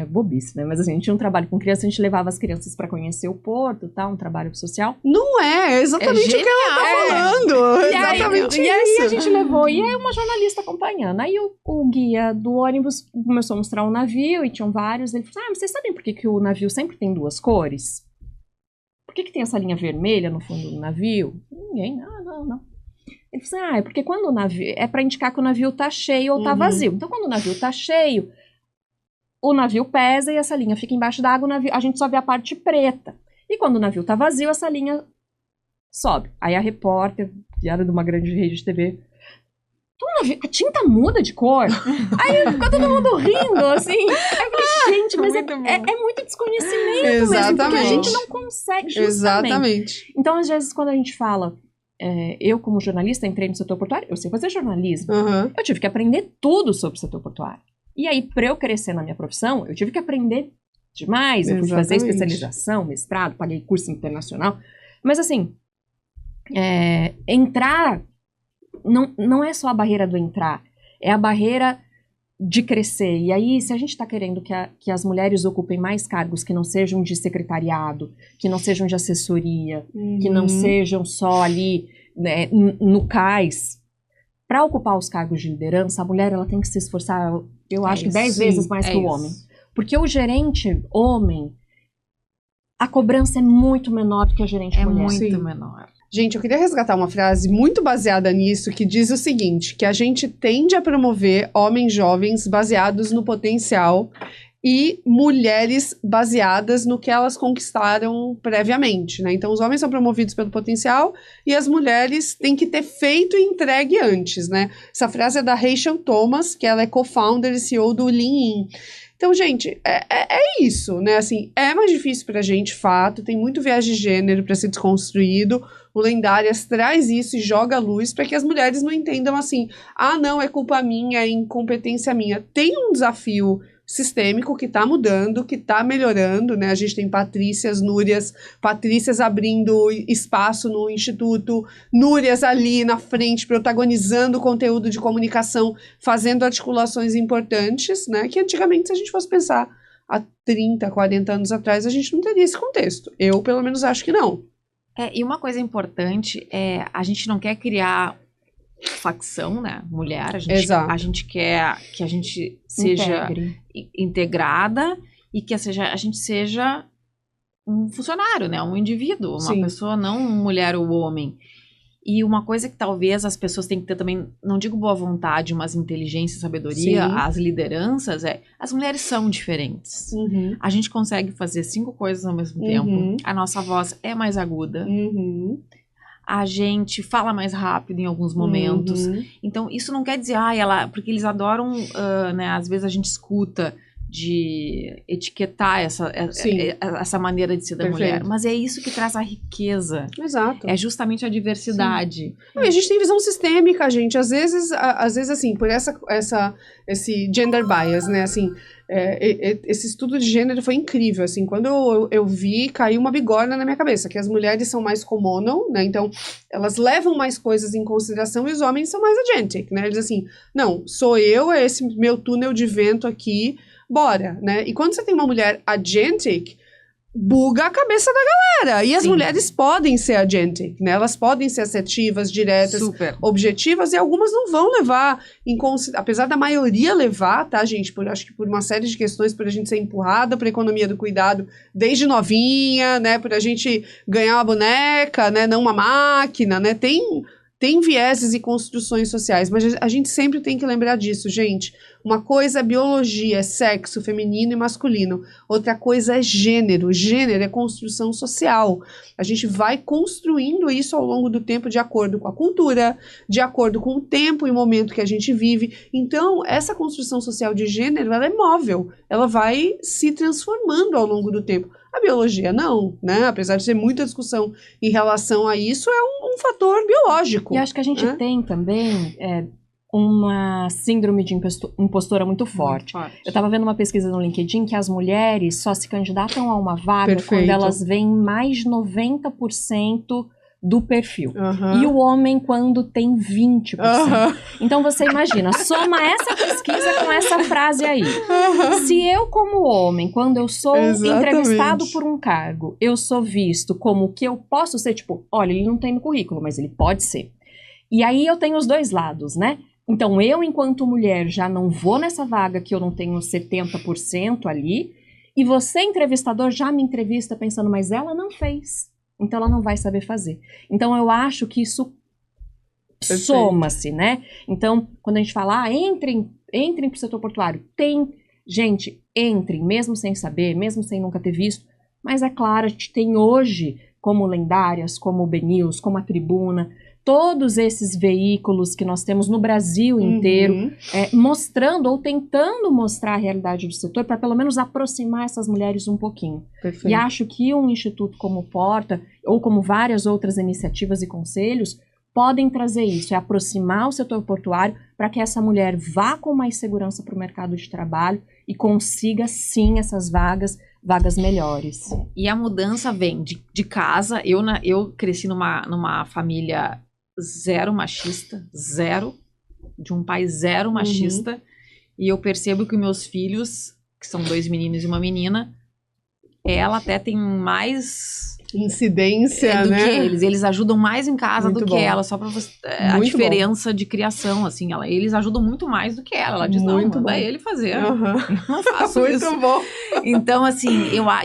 bobice, né? Mas assim, a gente tinha um trabalho com criança, a gente levava as crianças para conhecer o Porto, tá? Um trabalho social. Não é exatamente o que ela tá falando. Exatamente e aí a gente levou, e aí uma jornalista acompanhando. Aí o guia do ônibus começou a mostrar um navio, e tinham vários. Ele falou, mas vocês sabem por que o navio sempre tem duas cores? Por que tem essa linha vermelha no fundo do navio? Ninguém, não. Ele falou, é porque quando o navio... É para indicar que o navio tá cheio ou tá vazio. Então, quando o navio tá cheio... O navio pesa e essa linha fica embaixo da água, a gente só vê a parte preta. E quando o navio tá vazio, essa linha sobe. Aí a repórter, guiada de uma grande rede de TV, a tinta muda de cor? Aí ficou todo mundo rindo, assim. Aí eu falei, gente, mas é muito desconhecimento mesmo, porque a gente não consegue, justamente. Exatamente. Então, às vezes, quando a gente fala... eu, como jornalista, entrei no setor portuário, eu sei fazer jornalismo. Eu tive que aprender tudo sobre o setor portuário. E aí, para eu crescer na minha profissão, eu tive que aprender demais. Eu fui fazer especialização, mestrado, paguei curso internacional. Mas, assim, entrar não é só a barreira do entrar, é a barreira de crescer. E aí, se a gente está querendo que as mulheres ocupem mais cargos que não sejam de secretariado, que não sejam de assessoria, que não sejam só ali, né, no cais, para ocupar os cargos de liderança, a mulher ela tem que se esforçar, eu acho que 10 vezes mais que o homem. Porque o gerente homem, a cobrança é muito menor do que a gerente mulher. É muito menor. Gente, eu queria resgatar uma frase muito baseada nisso, que diz o seguinte, que a gente tende a promover homens jovens baseados no potencial e mulheres baseadas no que elas conquistaram previamente, né? Então, os homens são promovidos pelo potencial e as mulheres têm que ter feito e entregue antes, né? Essa frase é da Rachel Thomas, que ela é co-founder e CEO do Lean In. Então, gente, é isso, né? Assim, é mais difícil pra gente, fato, tem muito viés de gênero para ser desconstruído. O Lendárias traz isso e joga a luz para que as mulheres não entendam assim, não, é culpa minha, é incompetência minha. Tem um desafio sistêmico que está mudando, que está melhorando, né? A gente tem Patrícias abrindo espaço no Instituto, Núrias ali na frente, protagonizando conteúdo de comunicação, fazendo articulações importantes, né? Que antigamente, se a gente fosse pensar há 30, 40 anos atrás, a gente não teria esse contexto. Eu, pelo menos, acho que não. E uma coisa importante a gente não quer criar facção, né? Mulher, Exato. a gente quer que a gente seja integrada e que a gente seja um funcionário, né? Um indivíduo, uma Sim. pessoa, não mulher ou homem. E uma coisa que talvez as pessoas têm que ter também, não digo boa vontade, mas inteligência, sabedoria, Sim. as lideranças, as mulheres são diferentes. Uhum. A gente consegue fazer 5 coisas ao mesmo tempo. A nossa voz é mais aguda. Uhum. A gente fala mais rápido em alguns momentos. Uhum. Então, isso não quer dizer, porque eles adoram, né? Às vezes a gente escuta de etiquetar essa maneira de ser da Perfeito. mulher. Mas é isso que traz a riqueza. Exato. É justamente a diversidade. Não, e a gente tem visão sistêmica, gente. Às vezes assim, por esse gender bias, né? Assim, esse estudo de gênero foi incrível. Assim, quando eu vi, caiu uma bigorna na minha cabeça, que as mulheres são mais common, né? Então, elas levam mais coisas em consideração e os homens são mais agentic, né? Eles assim, não, sou eu, é esse meu túnel de vento aqui, bora, né? E quando você tem uma mulher agentic, buga a cabeça da galera. E as Sim. mulheres podem ser agentic, né? Elas podem ser assertivas, diretas, Super. objetivas, e algumas não vão levar em consideração, apesar da maioria levar, tá, gente? Acho que por uma série de questões, por a gente ser empurrada para a economia do cuidado desde novinha, né? Por a gente ganhar uma boneca, né? Não uma máquina, né? Tem vieses e construções sociais, mas a gente sempre tem que lembrar disso, gente. Uma coisa é biologia, é sexo feminino e masculino. Outra coisa é gênero. Gênero é construção social. A gente vai construindo isso ao longo do tempo de acordo com a cultura, de acordo com o tempo e momento que a gente vive. Então, essa construção social de gênero, ela é móvel. Ela vai se transformando ao longo do tempo. A biologia não, né? Apesar de ter muita discussão em relação a isso, é um fator biológico. E acho que a gente tem também uma síndrome de impostora muito forte. Eu estava vendo uma pesquisa no LinkedIn que as mulheres só se candidatam a uma vaga quando elas veem mais de 90% do perfil. E o homem quando tem 20%. Então você imagina, soma essa pesquisa com essa frase aí. Se eu como homem, quando eu sou entrevistado por um cargo, eu sou visto como o que eu posso ser, tipo, olha, ele não tem no currículo, mas ele pode ser. E aí eu tenho os dois lados, né? Então eu, enquanto mulher, já não vou nessa vaga que eu não tenho 70% ali, e você, entrevistador, já me entrevista pensando, mas ela não fez. Então ela não vai saber fazer. Então eu acho que isso soma-se, né? Então, quando a gente fala, entrem para o setor portuário, gente, entrem, mesmo sem saber, mesmo sem nunca ter visto, mas é claro, a gente tem hoje, como Lendárias, como o BNews, como a Tribuna, todos esses veículos que nós temos no Brasil inteiro, mostrando ou tentando mostrar a realidade do setor para pelo menos aproximar essas mulheres um pouquinho. Perfeito. E acho que um instituto como o Porta, ou como várias outras iniciativas e conselhos, podem trazer isso, aproximar o setor portuário para que essa mulher vá com mais segurança para o mercado de trabalho e consiga, sim, essas vagas melhores. E a mudança vem de casa. Eu cresci numa família zero machista, de um pai zero machista, e eu percebo que meus filhos, que são 2 meninos e uma menina, ela até tem mais incidência, do né? que eles ajudam mais em casa Muito do bom. que ela, só pra você, a Muito diferença de criação, assim, eles ajudam muito mais do que ela diz, não, Muito manda bom. ele fazer, eu não faço Muito isso. bom. Então, assim,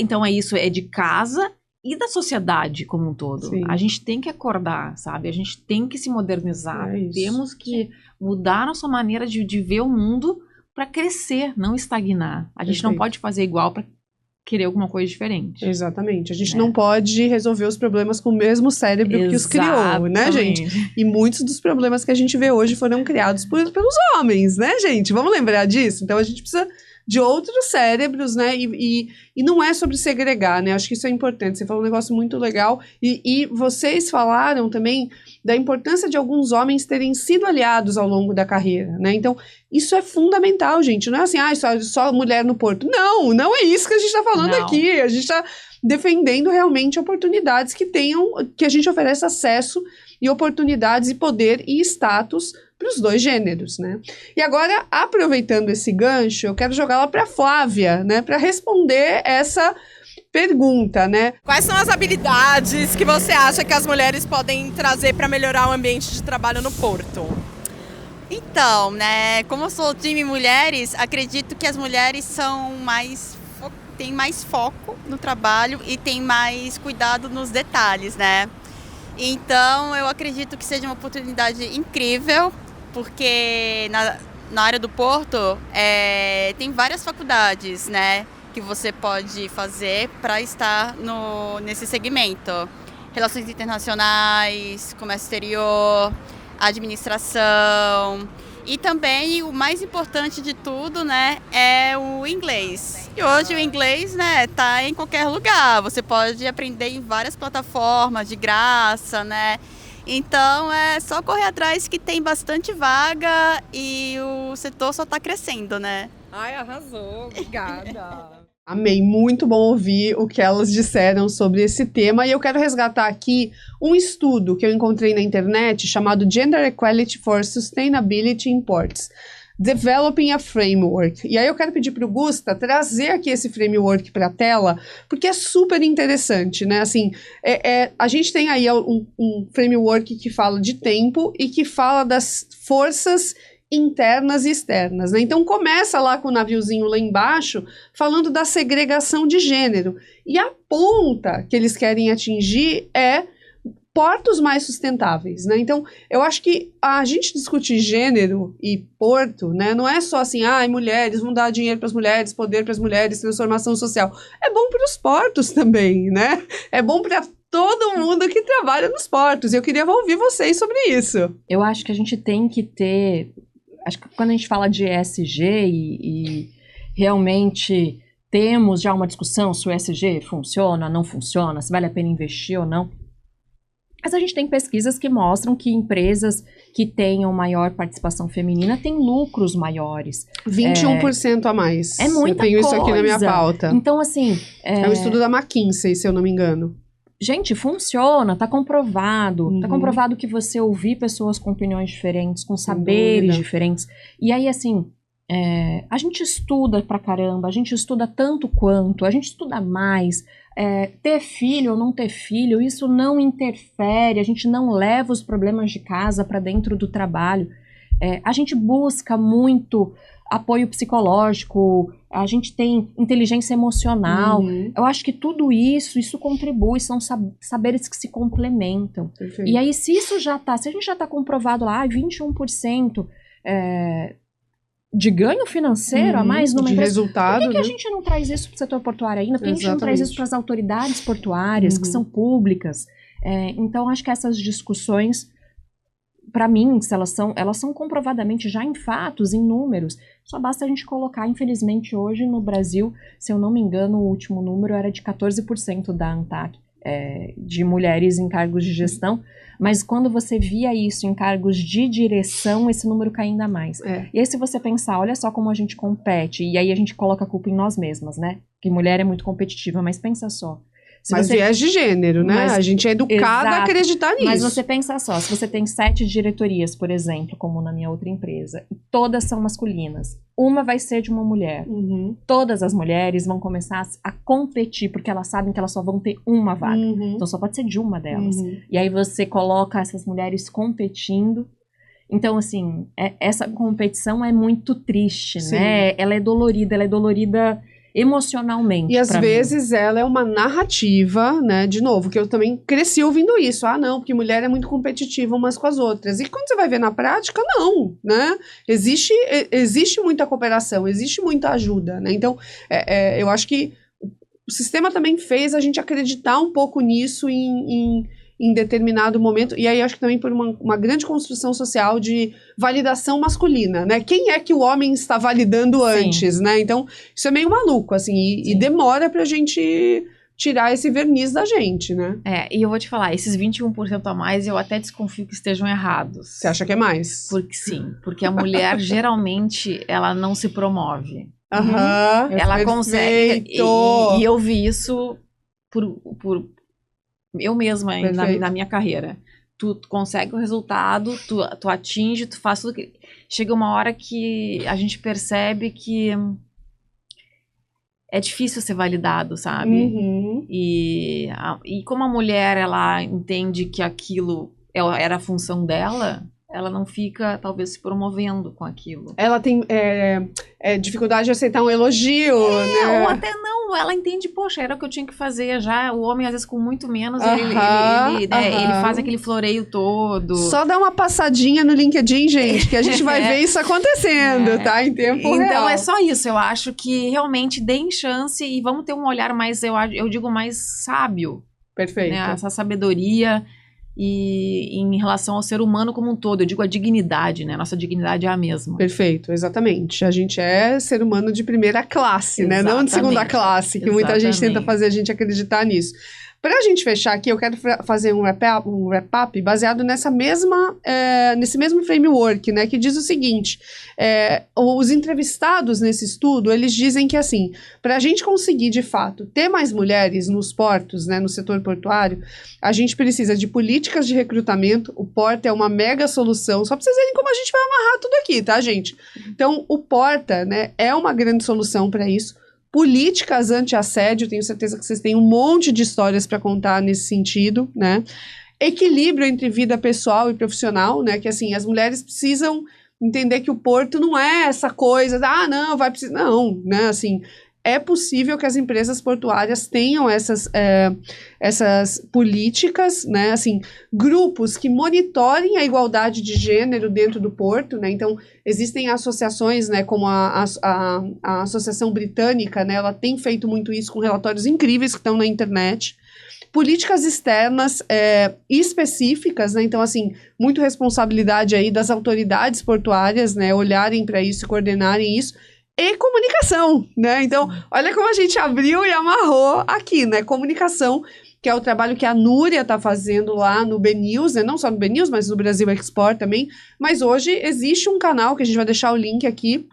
então é isso, é de casa e da sociedade como um todo. Sim. A gente tem que acordar, sabe? A gente tem que se modernizar. É isso. Temos que mudar a nossa maneira de ver o mundo para crescer, não estagnar. A gente não Perfeito. pode fazer igual para querer alguma coisa diferente. Exatamente. A gente não pode resolver os problemas com o mesmo cérebro que os criou, né, gente? E muitos dos problemas que a gente vê hoje foram criados pelos homens, né, gente? Vamos lembrar disso? Então a gente precisa de outros cérebros, né? E não é sobre segregar, né? Acho que isso é importante. Você falou um negócio muito legal. E vocês falaram também da importância de alguns homens terem sido aliados ao longo da carreira, né? Então, isso é fundamental, gente. Não é assim, só mulher no porto. Não é isso que a gente está falando aqui. A gente está defendendo realmente oportunidades que a gente oferece acesso e oportunidades e poder e status para os dois gêneros, né? E agora, aproveitando esse gancho, eu quero jogar lá para Flávia, né? Para responder essa pergunta, né? Quais são as habilidades que você acha que as mulheres podem trazer para melhorar o ambiente de trabalho no Porto? Então, né, como eu sou time mulheres, acredito que as mulheres têm mais foco no trabalho e têm mais cuidado nos detalhes, né? Então, eu acredito que seja uma oportunidade incrível, porque na área do Porto tem várias faculdades, né, que você pode fazer para estar nesse segmento. Relações internacionais, comércio exterior, administração e também o mais importante de tudo, né, é o inglês. E hoje o inglês, né, tá em qualquer lugar. Você pode aprender em várias plataformas de graça, né? Então é só correr atrás que tem bastante vaga e o setor só tá crescendo, né? Ai, arrasou. Obrigada. Amei, muito bom ouvir o que elas disseram sobre esse tema, e eu quero resgatar aqui um estudo que eu encontrei na internet chamado Gender Equality for Sustainability in Ports, Developing a Framework. E aí eu quero pedir para o Gusta trazer aqui esse framework para a tela, porque é super interessante, né? Assim, a gente tem aí um framework que fala de tempo e que fala das forças internas e externas, né? Então começa lá com o naviozinho lá embaixo, falando da segregação de gênero. E a ponta que eles querem atingir é portos mais sustentáveis, né? Então, eu acho que a gente discutir gênero e porto, né, não é só assim, mulheres, vão dar dinheiro para as mulheres, poder para as mulheres, transformação social. É bom para os portos também, né? É bom para todo mundo que trabalha nos portos. Eu queria ouvir vocês sobre isso. Eu acho que a gente tem que ter... Acho que quando a gente fala de ESG e realmente temos já uma discussão se o ESG funciona, não funciona, se vale a pena investir ou não. Mas a gente tem pesquisas que mostram que empresas que tenham maior participação feminina têm lucros maiores. 21% a mais. É muita coisa. Eu tenho isso aqui na minha pauta. Então, assim... É um estudo da McKinsey, se eu não me engano. Gente, funciona, tá comprovado. Tá comprovado que você ouvir pessoas com opiniões diferentes, com saberes diferentes. E aí, assim, a gente estuda pra caramba, a gente estuda tanto quanto, a gente estuda mais. Ter filho ou não ter filho, isso não interfere, a gente não leva os problemas de casa pra dentro do trabalho. A gente busca muito apoio psicológico, a gente tem inteligência emocional. Eu acho que tudo isso contribui, são saberes que se complementam. Perfeito. E aí, se a gente já tá comprovado lá, 21% de ganho financeiro a mais numa de empresa, resultado, por que a né? gente não traz isso para o setor portuário ainda? Por que a gente não traz Exatamente. isso para as autoridades portuárias, que são públicas? Então, acho que essas discussões, para mim, se elas são comprovadamente já em fatos, em números. Só basta a gente colocar, infelizmente, hoje no Brasil, se eu não me engano, o último número era de 14% da ANTAC, de mulheres em cargos de gestão, mas quando você via isso em cargos de direção, esse número cai ainda mais. E aí, se você pensar, olha só como a gente compete, e aí a gente coloca a culpa em nós mesmas, né? Que mulher é muito competitiva, mas pensa só. Mas viés de gênero, né? A gente é educada a acreditar nisso. Mas você pensa só, se você tem 7 diretorias, por exemplo, como na minha outra empresa, e todas são masculinas, uma vai ser de uma mulher. Todas as mulheres vão começar a competir, porque elas sabem que elas só vão ter uma vaga. Então só pode ser de uma delas. E aí você coloca essas mulheres competindo. Então, assim, essa competição é muito triste, né? Ela é dolorida emocionalmente. E às vezes ela é uma narrativa, né? De novo, que eu também cresci ouvindo isso. Não, porque mulher é muito competitiva umas com as outras. E quando você vai ver na prática, não, né? Existe muita cooperação, existe muita ajuda, né? Então, eu acho que o sistema também fez a gente acreditar um pouco nisso em determinado momento, e aí acho que também por uma grande construção social de validação masculina, né? Quem é que o homem está validando antes, né? Então, isso é meio maluco, assim, e demora pra gente tirar esse verniz da gente, né? E eu vou te falar, esses 21% a mais, eu até desconfio que estejam errados. Você acha que é mais? Porque a mulher, geralmente, ela não se promove. Ela consegue, e eu vi isso por eu mesma, na minha carreira. Tu consegue o resultado, tu atinge, tu faz tudo. Chega uma hora que a gente percebe que é difícil ser validado, sabe? Uhum. E como a mulher, ela entende que aquilo era a função dela, ela não fica, talvez, se promovendo com aquilo. Ela tem dificuldade de aceitar um elogio, né? Ou até não, ela entende, poxa, era o que eu tinha que fazer já. O homem, às vezes, com muito menos, ele faz aquele floreio todo. Só dá uma passadinha no LinkedIn, gente, que a gente vai ver isso acontecendo, tá? Em tempo real. Então, é só isso. Eu acho que realmente deem chance e vamos ter um olhar mais, eu digo, mais sábio. Perfeito. Né? Essa sabedoria e em relação ao ser humano como um todo. Eu digo a dignidade, né? Nossa dignidade é a mesma. Perfeito, exatamente. A gente é ser humano de primeira classe, né? Não de segunda classe, que muita gente tenta fazer a gente acreditar nisso. Para a gente fechar aqui, eu quero fazer um wrap-up baseado nesse mesmo framework, né? Que diz o seguinte, os entrevistados nesse estudo, eles dizem que, assim, para a gente conseguir, de fato, ter mais mulheres nos portos, né, no setor portuário, a gente precisa de políticas de recrutamento. O Porta é uma mega solução, só para vocês verem como a gente vai amarrar tudo aqui, tá, gente? Então, o Porta, né, é uma grande solução para isso. Políticas anti-assédio, tenho certeza que vocês têm um monte de histórias para contar nesse sentido, né? Equilíbrio entre vida pessoal e profissional, né? Que, assim, as mulheres precisam entender que o porto não é essa coisa, não, vai precisar... Não, né? Assim, é possível que as empresas portuárias tenham essas políticas, né? Assim, grupos que monitorem a igualdade de gênero dentro do porto, né? Então, existem associações, né, como a Associação Britânica, né? Ela tem feito muito isso com relatórios incríveis que estão na internet. Políticas externas específicas, né? Então, assim, muito responsabilidade aí das autoridades portuárias, né? Olharem para isso, coordenarem isso. E comunicação, né? Então, olha como a gente abriu e amarrou aqui, né? Comunicação, que é o trabalho que a Núria está fazendo lá no BNews, né? Não só no BNews, mas no Brasil Export também. Mas hoje existe um canal, que a gente vai deixar o link aqui,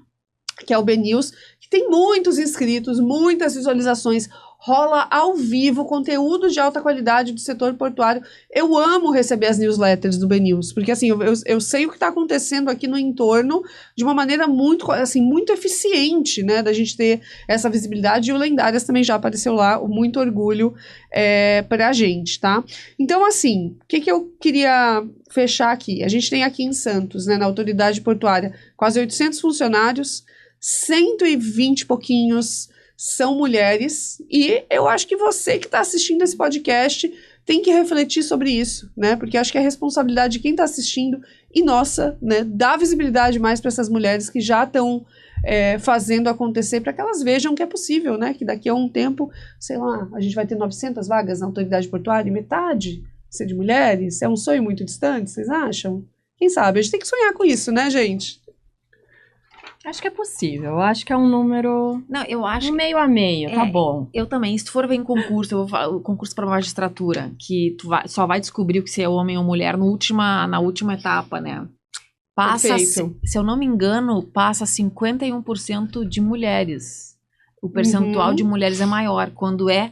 que é o BNews, que tem muitos inscritos, muitas visualizações, rola ao vivo conteúdo de alta qualidade do setor portuário. Eu amo receber as newsletters do BNews, porque assim, eu sei o que está acontecendo aqui no entorno de uma maneira muito, assim, muito eficiente, né, da gente ter essa visibilidade, e o Lendárias também já apareceu lá, muito orgulho pra gente, tá? Então, assim, o que eu queria fechar aqui? A gente tem aqui em Santos, né, na autoridade portuária, quase 800 funcionários, 120 e pouquinhos são mulheres, e eu acho que você que está assistindo esse podcast tem que refletir sobre isso, né? Porque eu acho que é a responsabilidade de quem está assistindo e nossa, né? Dar visibilidade mais para essas mulheres que já estão fazendo acontecer, para que elas vejam que é possível, né? Que daqui a um tempo, sei lá, a gente vai ter 900 vagas na autoridade portuária e metade ser de mulheres. É um sonho muito distante, vocês acham? Quem sabe? A gente tem que sonhar com isso, né, gente? Acho que é possível. Eu acho que é um número... Não, eu acho... meio a meio, tá bom. Eu também. Se tu for ver em concurso, eu vou falar, o concurso para magistratura, que só vai descobrir o que se é homem ou mulher na última etapa, né? Passa, se eu não me engano, passa 51% de mulheres. O percentual de mulheres é maior quando é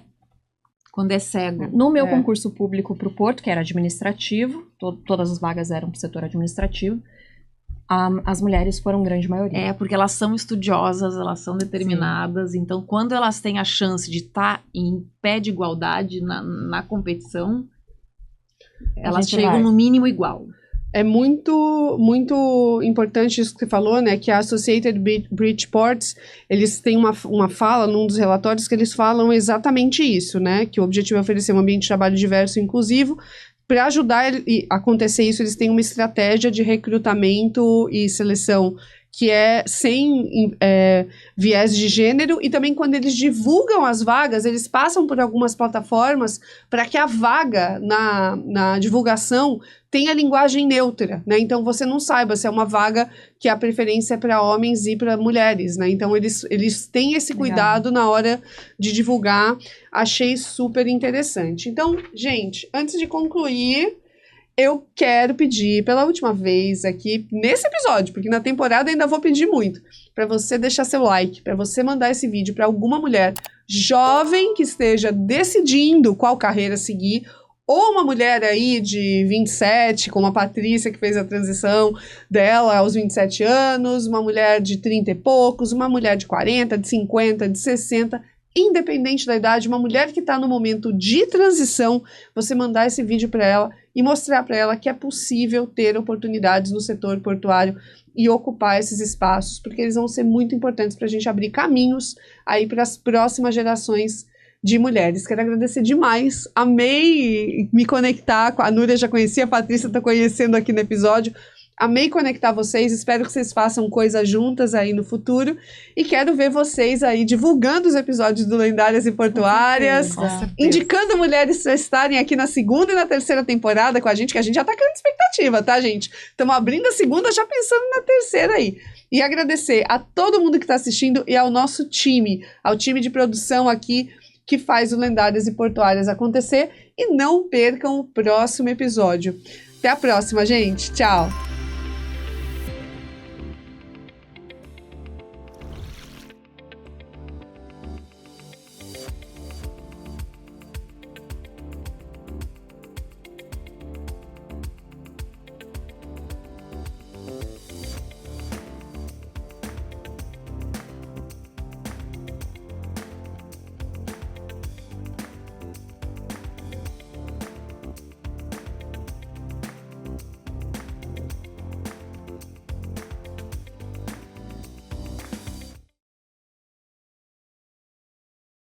cego. No meu concurso público para o Porto, que era administrativo, todas as vagas eram para o setor administrativo, as mulheres foram grande maioria. Porque elas são estudiosas, elas são determinadas. Sim. Então, quando elas têm a chance de estar em pé de igualdade na competição, elas chegam no mínimo igual. É muito, muito importante isso que você falou, né? Que a Associated British Ports, eles têm uma fala num dos relatórios que eles falam exatamente isso, né? Que o objetivo é oferecer um ambiente de trabalho diverso e inclusivo. Para ajudar a acontecer isso, eles têm uma estratégia de recrutamento e seleção que é sem viés de gênero, e também quando eles divulgam as vagas, eles passam por algumas plataformas para que a vaga na divulgação tenha linguagem neutra, né? Então você não saiba se é uma vaga que a preferência é para homens e para mulheres, né? Então eles têm esse cuidado na hora de divulgar. Achei super interessante. Então, gente, antes de concluir, eu quero pedir pela última vez aqui nesse episódio, porque na temporada ainda vou pedir muito, para você deixar seu like, para você mandar esse vídeo para alguma mulher jovem que esteja decidindo qual carreira seguir, ou uma mulher aí de 27, como a Patrícia, que fez a transição dela aos 27 anos, uma mulher de 30 e poucos, uma mulher de 40, de 50, de 60, independente da idade, uma mulher que está no momento de transição, você mandar esse vídeo para ela e mostrar para ela que é possível ter oportunidades no setor portuário e ocupar esses espaços, porque eles vão ser muito importantes para a gente abrir caminhos aí para as próximas gerações de mulheres. Quero agradecer demais, amei me conectar com a Núria, já conhecia, a Patrícia está conhecendo aqui no episódio, amei conectar vocês, espero que vocês façam coisas juntas aí no futuro e quero ver vocês aí divulgando os episódios do Lendárias e Portuárias, indicando mulheres para estarem aqui na 2ª e na 3ª temporada com a gente, que a gente já tá criando expectativa, tá, gente? Estamos abrindo a 2ª, já pensando na 3ª aí. E agradecer a todo mundo que está assistindo e ao nosso time, ao time de produção aqui, que faz o Lendárias e Portuárias acontecer. E não percam o próximo episódio. Até a próxima, gente. Tchau!